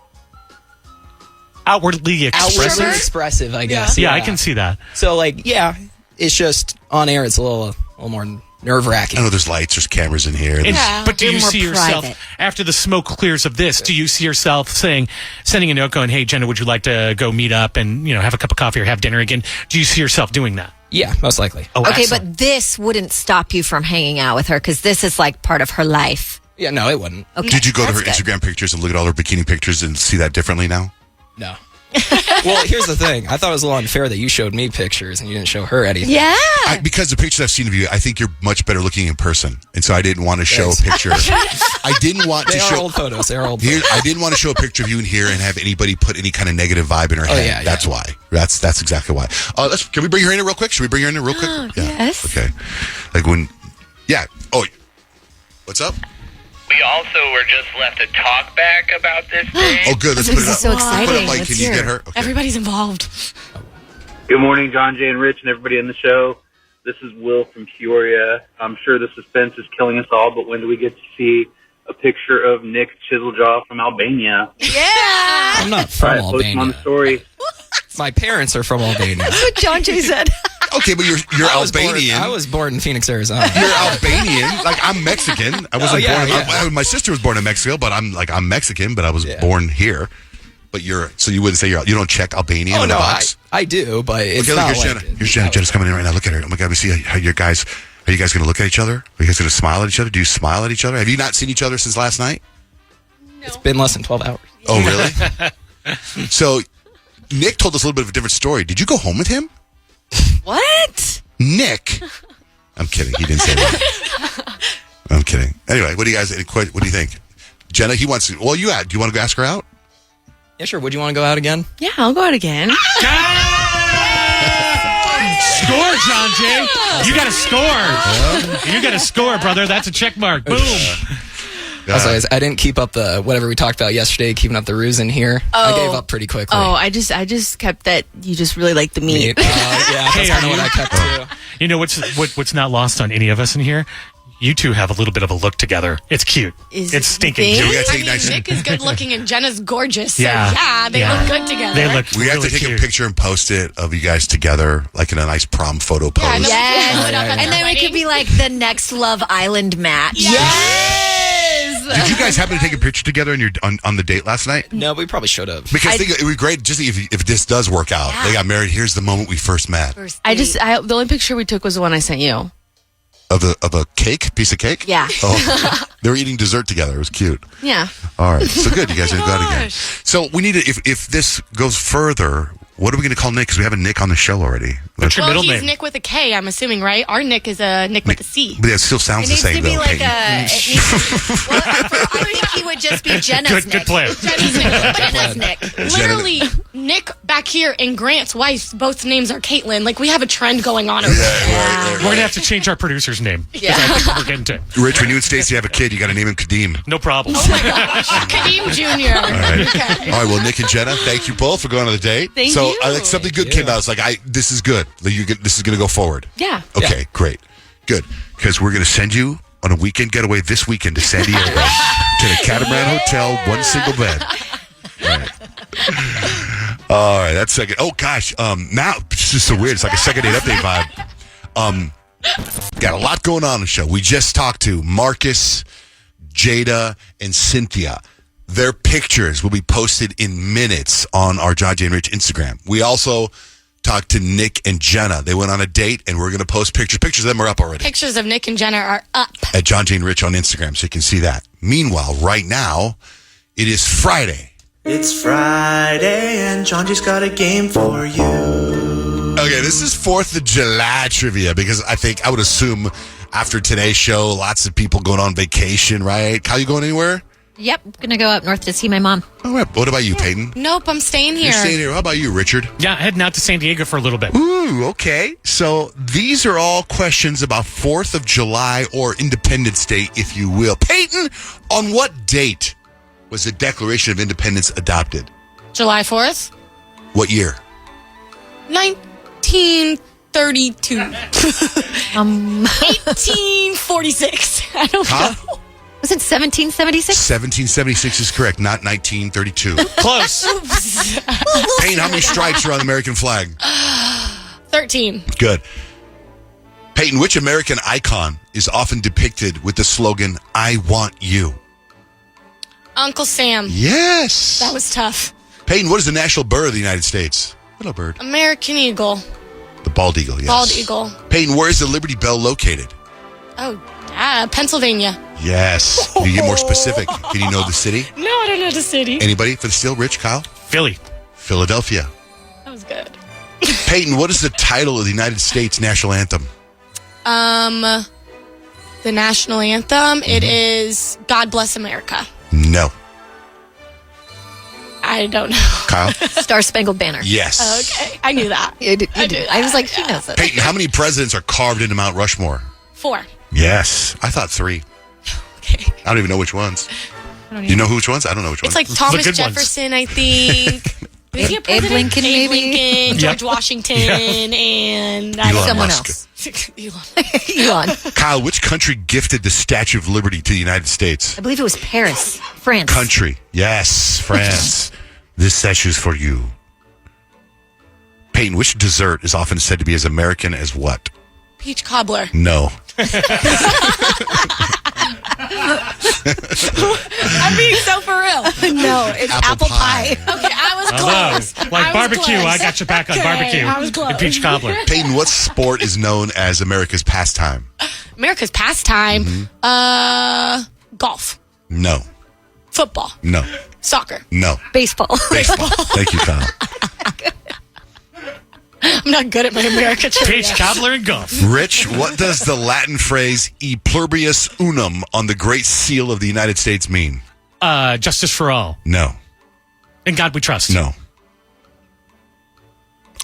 S2: Outwardly
S13: expressive, I guess.
S2: Yeah, I can see that.
S13: So, it's just on air. It's a little more nerve-wracking.
S1: I know there's lights, there's cameras in here.
S2: But do you see yourself, after the smoke clears of this, do you see yourself sending a note going, hey, Jenna, would you like to go meet up and, have a cup of coffee or have dinner again? Do you see yourself doing that?
S13: Yeah, most likely.
S3: Oh, okay, excellent. But this wouldn't stop you from hanging out with her because this is like part of her life.
S13: Yeah, no, it wouldn't.
S3: Okay.
S1: Did you go to her Instagram pictures and look at all her bikini pictures and see that differently now?
S13: No. Well, here's the thing. I thought it was a little unfair that you showed me pictures and you didn't show her anything.
S3: Yeah.
S1: Because the pictures I've seen of you, I think you're much better looking in person. And so I didn't want to show a picture. I didn't want to show
S13: old photos. They're old
S1: here.
S13: photos.
S1: I didn't want to show a picture of you in here and have anybody put any kind of negative vibe in her head.
S13: Yeah,
S1: that's why. That's exactly why. Can we bring her in real quick? Should we bring her in real quick?
S3: Oh, yes.
S1: Okay. Like when, yeah. Oh, what's up?
S12: We also were just left a talk back about this day.
S1: Oh, good. Let's put it up.
S3: This is so exciting.
S1: Put it up, Mike.
S3: Let's
S1: Can you
S3: hear
S1: get
S3: it.
S1: her? Okay.
S4: Everybody's involved.
S14: Good morning, John Jay and Rich and everybody on the show. This is Will from Peoria. I'm sure the suspense is killing us all, but when do we get to see a picture of Nick Chiseljaw from Albania?
S4: Yeah!
S13: I'm not from
S14: Post
S13: Albania.
S14: him on the story.
S13: My parents are from Albania.
S3: That's what John Jay said.
S1: Okay, but you're Albanian.
S13: I was born in Phoenix, Arizona.
S1: You're Albanian. Like, I'm Mexican. I wasn't born.
S13: Yeah.
S1: My sister was born in Mexico, but I'm Mexican, but I was born here. But so you wouldn't say you don't check Albanian in the box?
S13: I do, but it's not
S1: here's
S13: like...
S1: Jenna. Here's Jenna. Jenna's coming in right now. Look at her. Oh my God, we see how you guys... Are you guys going to look at each other? Are you guys going to smile at each other? Do you smile at each other? Have you not seen each other since last night?
S13: No. It's been less than 12 hours.
S1: Oh, really? So, Nick told us a little bit of a different story. Did you go home with him?
S11: What?
S1: Nick? I'm kidding. He didn't say that. I'm kidding. Anyway, what do you think? Jenna, he wants to... Well, do you want to go ask her out?
S13: Yeah, sure. Would you want to go out again?
S11: Yeah, I'll go out again.
S2: Score, John Jay. You got to score. You got to score, brother. That's a check mark. Boom.
S13: Also, I didn't keep up the whatever we talked about yesterday, keeping up the ruse in here. I gave up pretty quickly.
S11: Oh, I just kept that you just really like the meat.
S13: Yeah, that's kind of what I kept too.
S2: You know what's not lost on any of us in here? You two have a little bit of a look together. It's cute. It's stinking cute.
S4: Nick is good looking and Jenna's gorgeous. So
S2: Yeah.
S4: they look good together.
S2: They look
S1: We have to take a picture and post it of you guys together, like in a nice prom photo pose.
S3: And then we could be like the next Love Island match.
S1: Did you guys happen to take a picture together on the date last night?
S13: No, we probably should have.
S1: Because I think it would be great just if this does work out. They got married. Here's the moment we first met.
S11: The only picture we took was the one I sent you.
S1: Of a piece of cake?
S11: Yeah.
S1: Oh, they were eating dessert together. It was cute.
S11: Yeah.
S1: All right. So good. You guys are good again. So we need to, if this goes further, what are we going to call Nick? Because we have a Nick on the show already.
S2: What's your middle
S4: he's
S2: name?
S4: Nick with a K, I'm assuming, right? Our Nick is a Nick with a C.
S1: But it still sounds the same, though.
S3: I think he would just be Jenna's Nick.
S2: Good plan.
S3: Jenna's Nick.
S4: Literally, Nick back here and Grant's wife, both names are Caitlin. Like, we have a trend going on over there.
S2: We're going to have to change our producer's name.
S4: Yeah.
S2: I think we're getting to.
S1: Rich, when you and Stacey have a kid, you got to name him Kadeem.
S2: No problem.
S4: Oh my gosh. Kadeem Jr.
S1: All right.
S4: Okay.
S1: All right. Well, Nick and Jenna, thank you both for going on the date.
S11: Thank
S1: so,
S11: you.
S1: like something good came out. It's like, this is good. This is going to go forward.
S11: Yeah.
S1: Okay, great. Good. Because we're going to send you on a weekend getaway this weekend to San Diego to the Catamaran Hotel, one single bed. All right. That's second. Oh, gosh. Now, it's just so weird. It's like a second date update vibe. Got a lot going on in the show. We just talked to Marcus, Jada, and Cynthia. Their pictures will be posted in minutes on our John Jay and Rich Instagram. We also talked to Nick and Jenna. They went on a date, and we're going to post pictures. Pictures of them are up already.
S4: Pictures of Nick and Jenna are up.
S1: At John Jay and Rich on Instagram, so you can see that. Meanwhile, right now, it is Friday.
S15: It's Friday, and John Jay's got a game for you.
S1: Okay, this is 4th of July trivia, because I would assume after today's show, lots of people going on vacation, right? Kyle, you going anywhere?
S3: Yep, gonna go up north to see my mom.
S1: Oh, what about you, Payton?
S4: Nope, I'm staying here.
S1: You're staying here. How about you, Richard?
S2: Yeah, heading out to San Diego for a little bit.
S1: Ooh, okay. So these are all questions about 4th of July or Independence Day, if you will. Payton, on what date was the Declaration of Independence adopted?
S4: July 4th?
S1: What year?
S4: 1932. 1846. I don't know.
S3: Was it 1776?
S1: 1776 is correct, not 1932.
S2: Close.
S1: Payne, how many stripes are on the American flag?
S4: 13.
S1: Good. Payton, which American icon is often depicted with the slogan, I want you?
S4: Uncle Sam.
S1: Yes.
S4: That was tough.
S1: Payton, what is the national bird of the United States? Hello, bird.
S4: American Eagle.
S1: The bald eagle, yes.
S4: Bald eagle.
S1: Payton, where is the Liberty Bell located?
S4: Oh, Pennsylvania.
S1: Yes. Can you get more specific? Can you know the city?
S4: No, I don't know the city.
S1: Anybody for the steal? Rich, Kyle?
S2: Philly.
S1: Philadelphia.
S4: That was good.
S1: Payton, what is the title of the United States national anthem?
S4: The national anthem, it is God Bless America.
S1: No.
S4: I don't know.
S1: Kyle?
S3: Star Spangled Banner.
S1: Yes.
S4: Okay, I knew that.
S3: You did. I was like, she knows it.
S1: Payton, how many presidents are carved into Mount Rushmore?
S4: 4.
S1: Yes. I thought 3.
S4: Okay.
S1: I don't even know which ones. You know which ones? I don't know which ones.
S4: It's like Thomas Jefferson, I think. Is he a president?
S3: Abe Lincoln, maybe?
S4: Lincoln, George Washington, and
S3: someone else. Elon.
S1: Kyle, which country gifted the Statue of Liberty to the United States?
S3: I believe it was Paris, France.
S1: Country. Yes, France. This statue's for you. Payton, which dessert is often said to be as American as what?
S4: Peach cobbler.
S1: No.
S4: I'm being so for real.
S3: No, it's apple pie.
S4: Okay, I was close.
S2: Like
S4: I was
S2: barbecue,
S4: close.
S2: I got your back on barbecue.
S4: I was close.
S2: And peach cobbler.
S1: Payton, what sport is known as America's pastime?
S4: America's pastime. Golf.
S1: No.
S4: Football.
S1: No.
S4: Soccer.
S1: No.
S3: Baseball.
S1: Baseball. Thank you, Kyle.
S4: I'm not good at my America trivia.
S2: Peach cobbler and golf.
S1: Rich, what does the Latin phrase e pluribus unum on the Great Seal of the United States mean?
S2: Justice for all.
S1: No.
S2: In God we trust.
S1: No.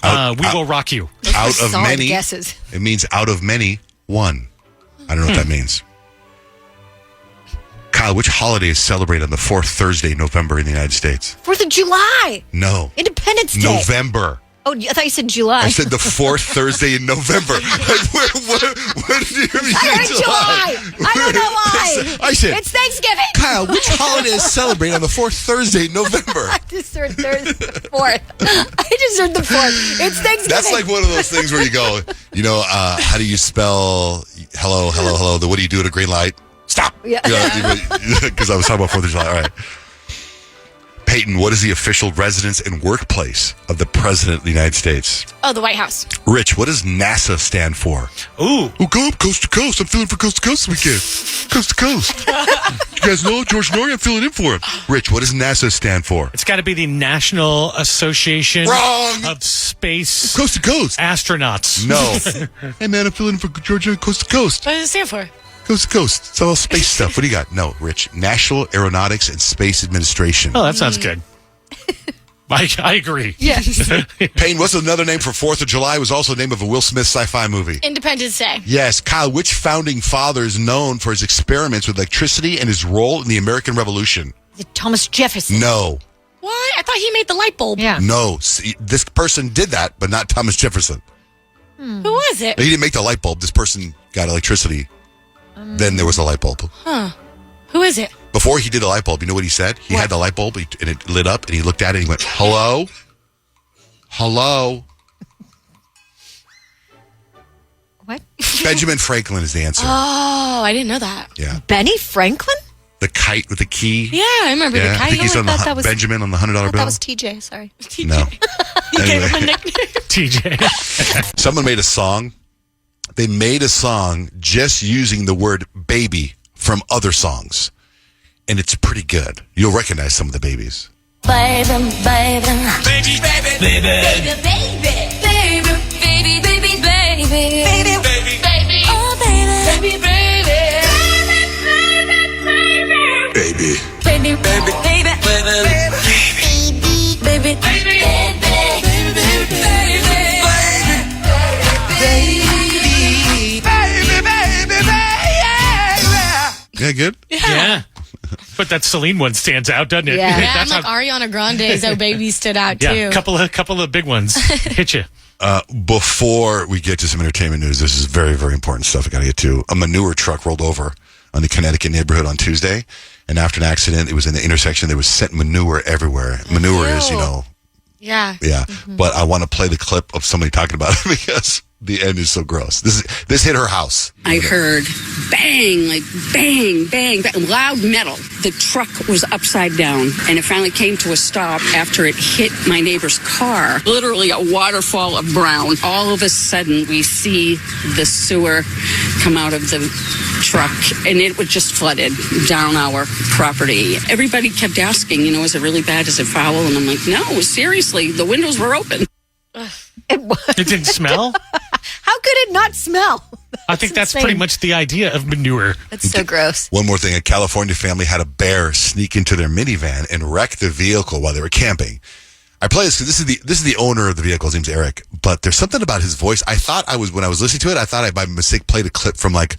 S2: We will rock you.
S1: Out of
S3: Solid
S1: many.
S3: guesses.
S1: It means out of many, one. I don't know what that means. Kyle, which holiday is celebrated on the fourth Thursday in November in the United States?
S3: 4th of July.
S1: No.
S3: Independence Day.
S1: November.
S3: Oh, I thought you said July.
S1: I said the fourth Thursday in November. Like, where did you hear me
S3: I heard
S1: say
S3: July. I don't know why.
S1: I said,
S3: It's Thanksgiving.
S1: Kyle, which holiday is celebrated on the fourth Thursday in November?
S3: I just heard the 4th. I just heard the 4th. It's Thanksgiving.
S1: That's like one of those things where you go, how do you spell hello? What do you do at a green light? Stop.
S3: Yeah.
S1: Because I was talking about 4th of July. All right. Payton, what is the official residence and workplace of the President of the United States?
S4: Oh, the White House.
S1: Rich, what does NASA stand for?
S2: Ooh.
S1: Well, go up coast to coast. I'm filling for coast to coast this weekend. Coast to coast. You guys know George Norrie? I'm filling in for him. Rich, what does NASA stand for?
S2: It's got to be the National Association
S1: Wrong.
S2: of Space
S1: Coast to coast.
S2: Astronauts.
S1: No. Hey, man, I'm filling in for Georgia coast to coast.
S4: What does it stand for?
S1: Coast to coast. It's all space stuff. What do you got? No, Rich. National Aeronautics and Space Administration.
S2: Oh, that sounds good. I agree.
S3: Yes.
S1: Payne, what's another name for 4th of July? It was also the name of a Will Smith sci-fi movie.
S4: Independence Day.
S1: Yes. Kyle, which founding father is known for his experiments with electricity and his role in the American Revolution?
S3: Thomas Jefferson.
S1: No.
S4: What? I thought he made the light bulb.
S3: Yeah.
S1: No. See, this person did that, but not Thomas Jefferson.
S4: Who was it?
S1: He didn't make the light bulb. This person got electricity. Then there was a light bulb.
S4: Huh. Who is it?
S1: Before he did the light bulb, you know what he said? He had the light bulb, and it lit up, and he looked at it, and he went, hello? Hello?
S3: What?
S1: Benjamin Franklin is the answer.
S4: Oh, I didn't know that.
S1: Yeah.
S3: Benny Franklin?
S1: The kite with the key.
S4: Yeah, I remember the
S1: I
S4: kite.
S1: think he's on
S3: that was-
S1: Benjamin on the $100 bill.
S3: That was TJ. Sorry.
S1: No.
S4: You gave him a
S1: Anyway,
S4: nickname.
S2: TJ.
S1: someone made a song. They made a song just using the word baby from other songs. And it's pretty good. You'll recognize some of the babies.
S16: Baby, baby.
S17: Baby, baby, baby.
S16: Baby, baby. Baby, baby, baby, baby. Baby, baby, baby. Oh, baby. Baby, baby.
S1: Baby.
S16: Baby, baby, baby. Baby, baby. Baby,
S1: Yeah, good?
S2: Yeah. But that Celine one stands out, doesn't it?
S3: Yeah.
S4: Yeah, I'm
S2: That's
S4: like
S2: how-
S4: Ariana Grande's "Oh Baby" stood out too.
S2: yeah, couple of big ones hit you.
S1: Before we get to some entertainment news, this is very, very important stuff I got to get to. A manure truck rolled over on the Connecticut neighborhood on Tuesday. And after an accident, it was in the intersection. There was set manure everywhere. Manure is,
S4: Yeah.
S1: yeah.
S4: Mm-hmm.
S1: But I want to play the clip of somebody talking about it because the end is so gross. This hit her house.
S18: I heard bang, like bang, bang, bang, loud metal. The truck was upside down, and it finally came to a stop after it hit my neighbor's car. Literally a waterfall of brown. All of a sudden, we see the sewer come out of the truck, and it was just flooded down our property. Everybody kept asking, is it really bad? Is it foul? And I'm like, no, seriously, the windows were open.
S2: It didn't smell?
S3: How could it not smell?
S2: I think that's
S3: insane.
S2: pretty much the idea of manure.
S3: That's so gross.
S1: One more thing. A California family had a bear sneak into their minivan and wreck the vehicle while they were camping. I play this because this is the owner of the vehicle. His name's Eric. But there's something about his voice. When I was listening to it, I thought I by mistake played a clip from like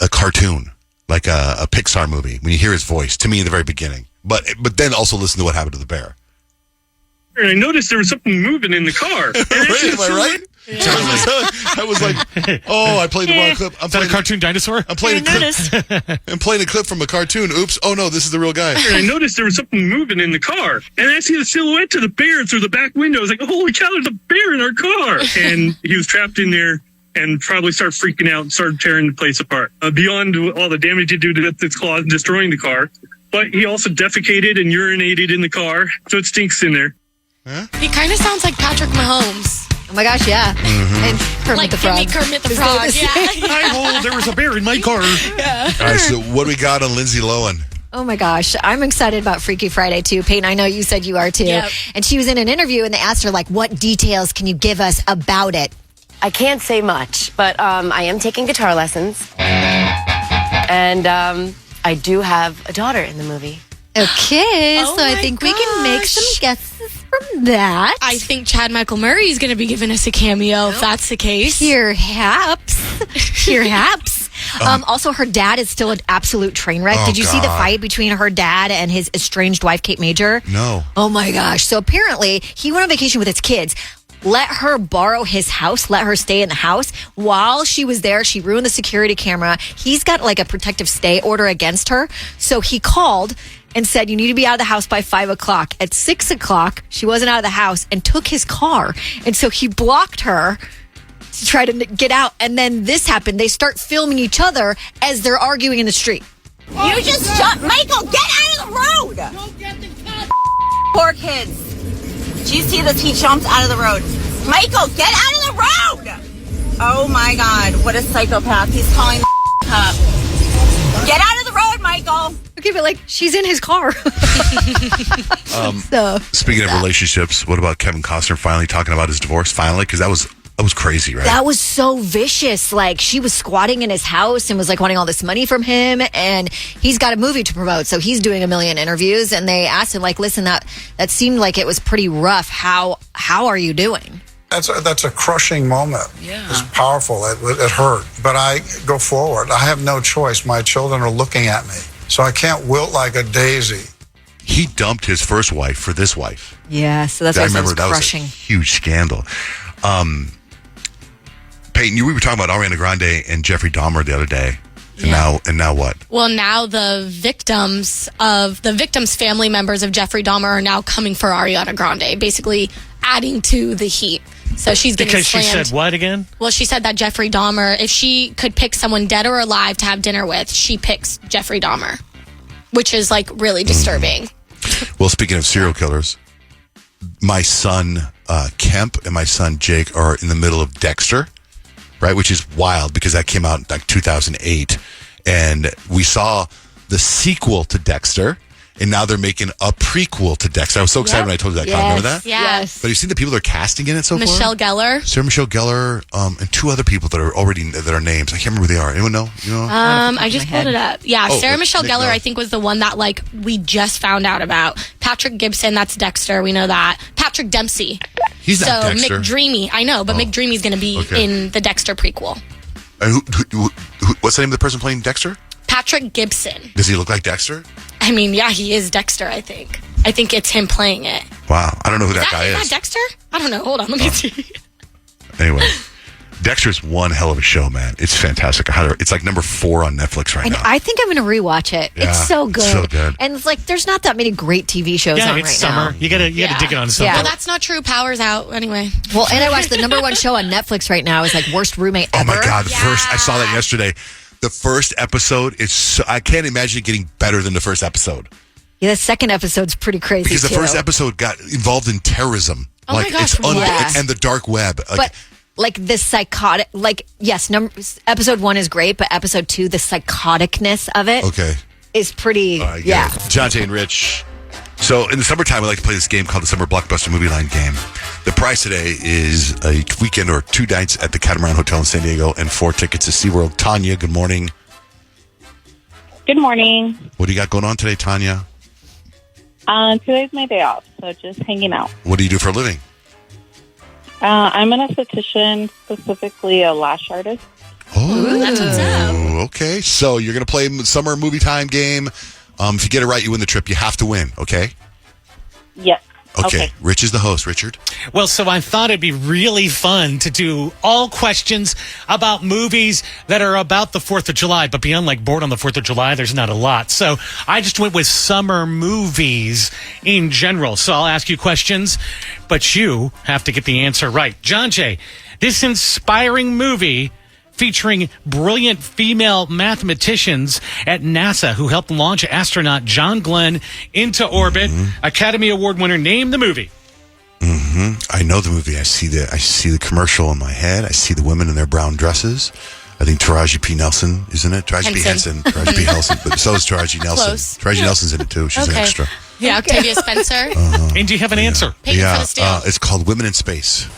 S1: a cartoon, like a Pixar movie. When you hear his voice, to me in the very beginning. But then also listen to what happened to the bear.
S19: And I noticed there was something moving in the car.
S1: Right, am I right? I was like, oh, I played the wrong clip.
S2: Is that a cartoon dinosaur?
S1: I'm playing a clip from a cartoon. Oops. Oh, no, this is the real guy.
S17: And I noticed there was something moving in the car. And I see the silhouette to the bear through the back window. I was like, holy cow, there's a bear in our car. And he was trapped in there and probably started freaking out and started tearing the place apart. Beyond all the damage he did with its claws and destroying the car. But he also defecated and urinated in the car. So it stinks in there.
S1: Huh?
S4: He kind of sounds like Patrick Mahomes.
S3: Oh my gosh, yeah. And Kermit
S4: Like
S3: the Frog.
S4: give me Kermit the
S3: Is
S4: Frog.
S3: that
S4: Yeah.
S2: Hi, there was a bear in my car.
S4: Yeah.
S1: All right, so what do we got on Lindsay Lohan?
S3: Oh my gosh, I'm excited about Freaky Friday too. Payton, I know you said you are too.
S19: Yep.
S3: And she was in an interview and they asked her, like, what details can you give us about it?
S19: I can't say much, but I am taking guitar lessons. And I do have a daughter in the movie.
S3: Okay,
S4: Oh
S3: so I
S4: my
S3: think we can make
S4: gosh.
S3: some guesses from that.
S4: I think Chad Michael Murray is going to be giving us a cameo if that's the case.
S3: Perhaps. Perhaps. Also, her dad is still an absolute train wreck.
S1: Oh,
S3: Did you see the
S1: God.
S3: fight between her dad and his estranged wife, Kate Major?
S1: No.
S3: Oh my gosh. So apparently, he went on vacation with his kids. Let her borrow his house, let her stay in the house. While she was there, she ruined the security camera. He's got like a protective stay order against her. So he called and said, you need to be out of the house by 5 o'clock. At 6 o'clock, she wasn't out of the house and took his car. And so he blocked her to try to get out. And then this happened. They start filming each other as they're arguing in the street.
S20: You just shut Michael, get out of the road! Don't get the poor kids. Do you see this? He jumps out of the road. Michael, get out of the road! Oh my God, what a psychopath. He's calling the cop. Get out of the road, Michael!
S3: Okay, but like, she's in his car. So,
S1: Speaking of relationships, what about Kevin Costner finally talking about his divorce? Finally? Because that was crazy, right?
S3: that was so vicious. Like, she was squatting in his house and was like wanting all this money from him. And he's got a movie to promote. So he's doing a million interviews. And they asked him, like, listen, that seemed like it was pretty rough. How are you doing?
S21: That's a crushing moment.
S3: Yeah.
S21: It's powerful. It hurt. But I go forward. I have no choice. My children are looking at me. So I can't wilt like a daisy.
S1: He dumped his first wife for this wife.
S3: Yeah, so that's
S1: I
S3: why it
S1: remember
S3: was
S1: that
S3: crushing.
S1: was a huge scandal. Peyton, we were talking about Ariana Grande and Jeffrey Dahmer the other day. And now what?
S4: Well, now the victims family members of Jeffrey Dahmer are now coming for Ariana Grande, basically adding to the heat. So she's getting
S2: Because
S4: slammed.
S2: she said what again?
S4: Well, she said that Jeffrey Dahmer, if she could pick someone dead or alive to have dinner with, she picks Jeffrey Dahmer, which is like really disturbing.
S1: Well, speaking of serial killers, my son Kemp and my son Jake are in the middle of Dexter, right? Which is wild because that came out in like 2008. And we saw the sequel to Dexter. And now they're making a prequel to Dexter. I was so excited when I told you that.
S4: Yes.
S1: Remember that?
S4: Yes.
S1: But you've seen the people they're casting in it so far?
S4: Michelle Gellar.
S1: Sarah Michelle Gellar, and two other people that are names. I can't remember who they are. Anyone know? You know?
S4: I just pulled it up. Yeah,
S1: Oh,
S4: Sarah Michelle
S1: Nick
S4: Gellar,
S1: knows.
S4: I think, was the one that like we just found out about. Patrick Gibson, that's Dexter. We know that. Patrick Dempsey.
S1: He's
S4: so
S1: not Dexter.
S4: McDreamy, I know, but McDreamy's going to be
S1: okay.
S4: in the Dexter prequel.
S1: And who, what's the name of the person playing Dexter?
S4: Patrick Gibson.
S1: Does he look like Dexter?
S4: I mean, yeah, he is Dexter, I think. I think it's him playing it.
S1: Wow. I don't know who that guy
S4: Is
S1: is.
S4: that Dexter? I don't know. Hold on, let me see.
S1: Anyway, Dexter's one hell of a show, man. It's fantastic. It's like number 4 on Netflix right
S3: And
S1: now.
S3: I think I'm going to rewatch it.
S1: Yeah,
S3: it's so good.
S1: it's so good.
S3: And it's like, there's not that many great TV shows
S2: Yeah,
S3: on
S2: it's
S3: right
S2: summer.
S3: now.
S2: You gotta dig it on something.
S3: Yeah.
S4: Well, that's not true. Power's out anyway.
S3: Well, and I watched the number 1 show on Netflix right now is like Worst Roommate Ever.
S1: Oh my God, I saw that yesterday. The first episode is so, I can't imagine it getting better than the first episode.
S3: Yeah, the second episode's pretty crazy
S1: Because the
S3: too.
S1: first episode got involved in terrorism.
S3: Oh my gosh,
S1: it's
S3: what?
S1: and the dark web.
S3: But like the psychotic, like, yes, episode 1 is great, but episode 2, the psychoticness of it is pretty, yeah.
S1: John Jay and Rich. So in the summertime, we like to play this game called the Summer Blockbuster Movie Line Game. The prize today is a weekend or 2 nights at the Catamaran Hotel in San Diego and 4 tickets to SeaWorld. Tanya, good morning.
S10: Good morning.
S1: What do you got going on today, Tanya?
S10: Today's my day off, so just hanging out.
S1: What do you do for a living?
S10: I'm an esthetician, specifically a lash artist.
S1: Oh,
S10: that's what's up.
S1: Okay. So you're going to play Summer Movie Time game. If you get it right, you win the trip. You have to win, okay?
S10: Yes.
S1: Okay. Rich is the host. Richard?
S2: Well, so I thought it'd be really fun to do all questions about movies that are about the 4th of July. But beyond like Born on the 4th of July, there's not a lot. So I just went with summer movies in general. So I'll ask you questions, but you have to get the answer right. John Jay, this inspiring movie featuring brilliant female mathematicians at NASA who helped launch astronaut John Glenn into orbit. Academy Award winner. Name the movie.
S1: I know the movie. I see the commercial in my head. I see the women in their brown dresses. I think Taraji P. Nelson is in it. Taraji P. Henson. Taraji P. Nelson. But so is Taraji Nelson.
S11: Close.
S1: Taraji Nelson's in it too. She's an extra.
S4: Yeah, Octavia Spencer.
S2: And do you have an answer?
S4: Payton for the steal.
S1: It's called Women in Space.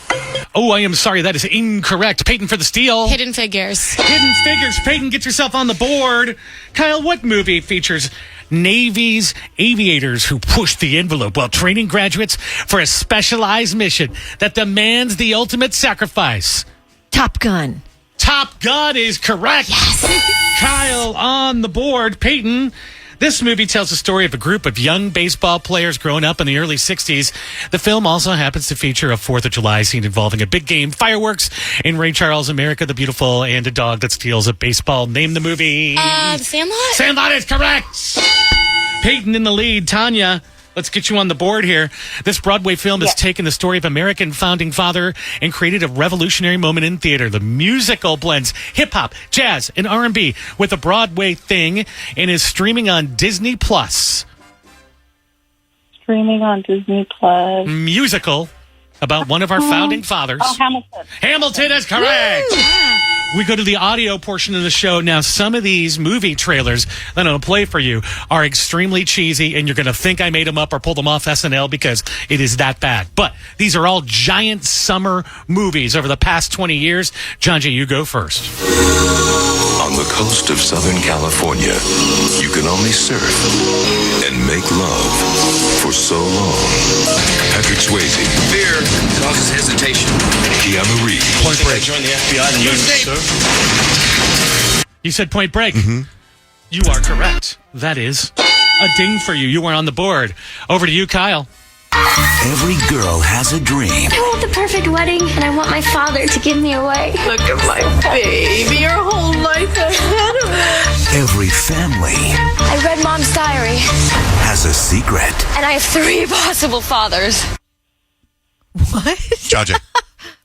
S2: Oh, I am sorry. That is incorrect. Payton for the steal.
S4: Hidden Figures.
S2: Hidden Figures. Payton, get yourself on the board. Kyle, what movie features Navy's aviators who push the envelope while training graduates for a specialized mission that demands the ultimate sacrifice?
S3: Top Gun.
S2: Top Gun is correct. Yes. Kyle on the board. Payton, this movie tells the story of a group of young baseball players growing up in the early 60s. The film also happens to feature a 4th of July scene involving a big game, fireworks, in Ray Charles' America the Beautiful, and a dog that steals a baseball. Name the movie.
S4: The Sandlot?
S2: Sandlot is correct. Payton in the lead. Tanya, let's get you on the board here. This Broadway film has taken the story of American founding father and created a revolutionary moment in theater. The musical blends hip-hop, jazz, and R&B with a Broadway thing and is streaming on Disney+.
S10: Streaming on Disney Plus.
S2: Musical about one of our founding fathers.
S10: Oh, Hamilton.
S2: Hamilton is correct. We go to the audio portion of the show. Now, some of these movie trailers that I'm going to play for you are extremely cheesy, and you're going to think I made them up or pulled them off SNL because it is that bad. But these are all giant summer movies over the past 20 years. John J., you go first.
S5: On the coast of Southern California, you can only surf and make love for so long. Patrick Swayze.
S22: Fear causes hesitation.
S5: Keanu Reeves.
S22: Point Break. Join the FBI and learn to surf.
S2: You said Point Break. You are correct. That is a ding for you. You are on the board. Over to you, Kyle.
S23: Every girl has a dream.
S24: I want the perfect wedding, and I want my father to give me away.
S25: Look at my baby. Your whole life ahead of it.
S23: Every family
S24: I read Mom's diary,
S23: has a secret.
S24: and I have 3 possible fathers.
S3: What?
S1: John Jay.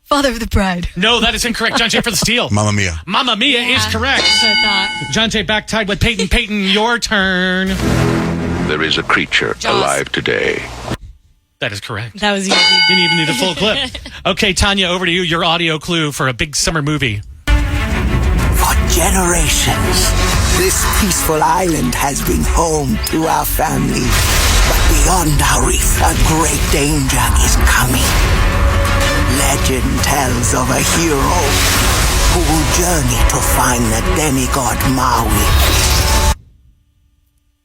S3: Father of the Bride.
S2: No, that is incorrect. John Jay for the steal.
S1: Mamma Mia.
S2: Mamma Mia is correct.
S4: That's what I thought.
S2: John Jay back tied with Payton. Payton, your turn.
S5: There is a creature alive today.
S2: That is correct.
S4: That was easy.
S2: You didn't even need a full clip. Okay, Tanya, over to you. Your audio clue for a big summer movie.
S23: For generations, this peaceful island has been home to our family. But beyond our reef, a great danger is coming. Legend tells of a hero who will journey to find the demigod Maui.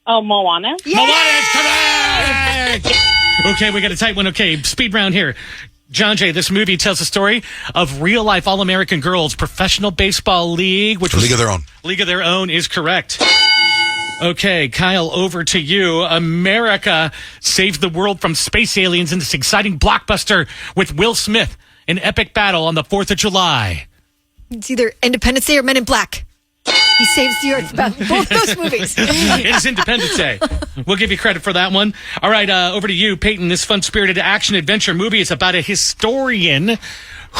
S10: Oh, Moana.
S2: Moana is correct! Okay, we got a tight one. Okay, speed round here. John Jay, this movie tells the story of real-life All-American Girls Professional Baseball League, which was
S1: League of Their Own.
S2: League of Their Own is correct. Okay, Kyle, over to you. America saves the world from space aliens in this exciting blockbuster with Will Smith, an epic battle on the 4th of July.
S3: It's either Independence Day or Men in Black. He saves the earth. About both those movies.
S2: It is Independence Day. We'll give you credit for that one. All right, over to you, Payton. This fun-spirited action-adventure movie is about a historian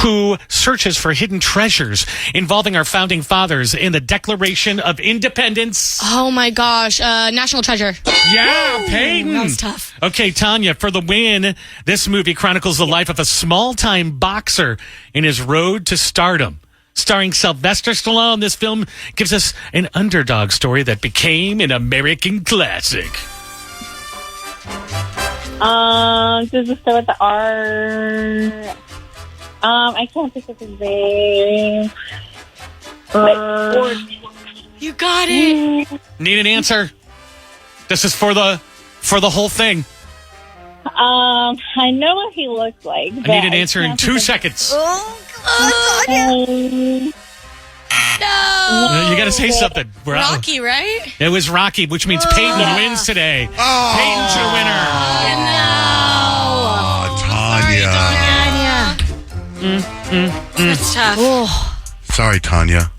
S2: who searches for hidden treasures involving our founding fathers in the Declaration of Independence.
S4: Oh, my gosh. National Treasure.
S2: Yeah, Payton.
S4: That was tough.
S2: Okay, Tanya, for the win, this movie chronicles the life of a small-time boxer in his road to stardom. Starring Sylvester Stallone, this film gives us an underdog story that became an American classic.
S10: Does it start with the R? I can't think of his name.
S4: You got it.
S2: Need an answer? This is for the whole thing.
S10: I know what he looks like.
S2: I need an answer in 2 seconds.
S4: No.
S2: You got to say something.
S4: Rocky, right?
S2: It was Rocky, which means Payton wins today. Payton's your winner.
S4: That's tough.
S1: Sorry, Tanya.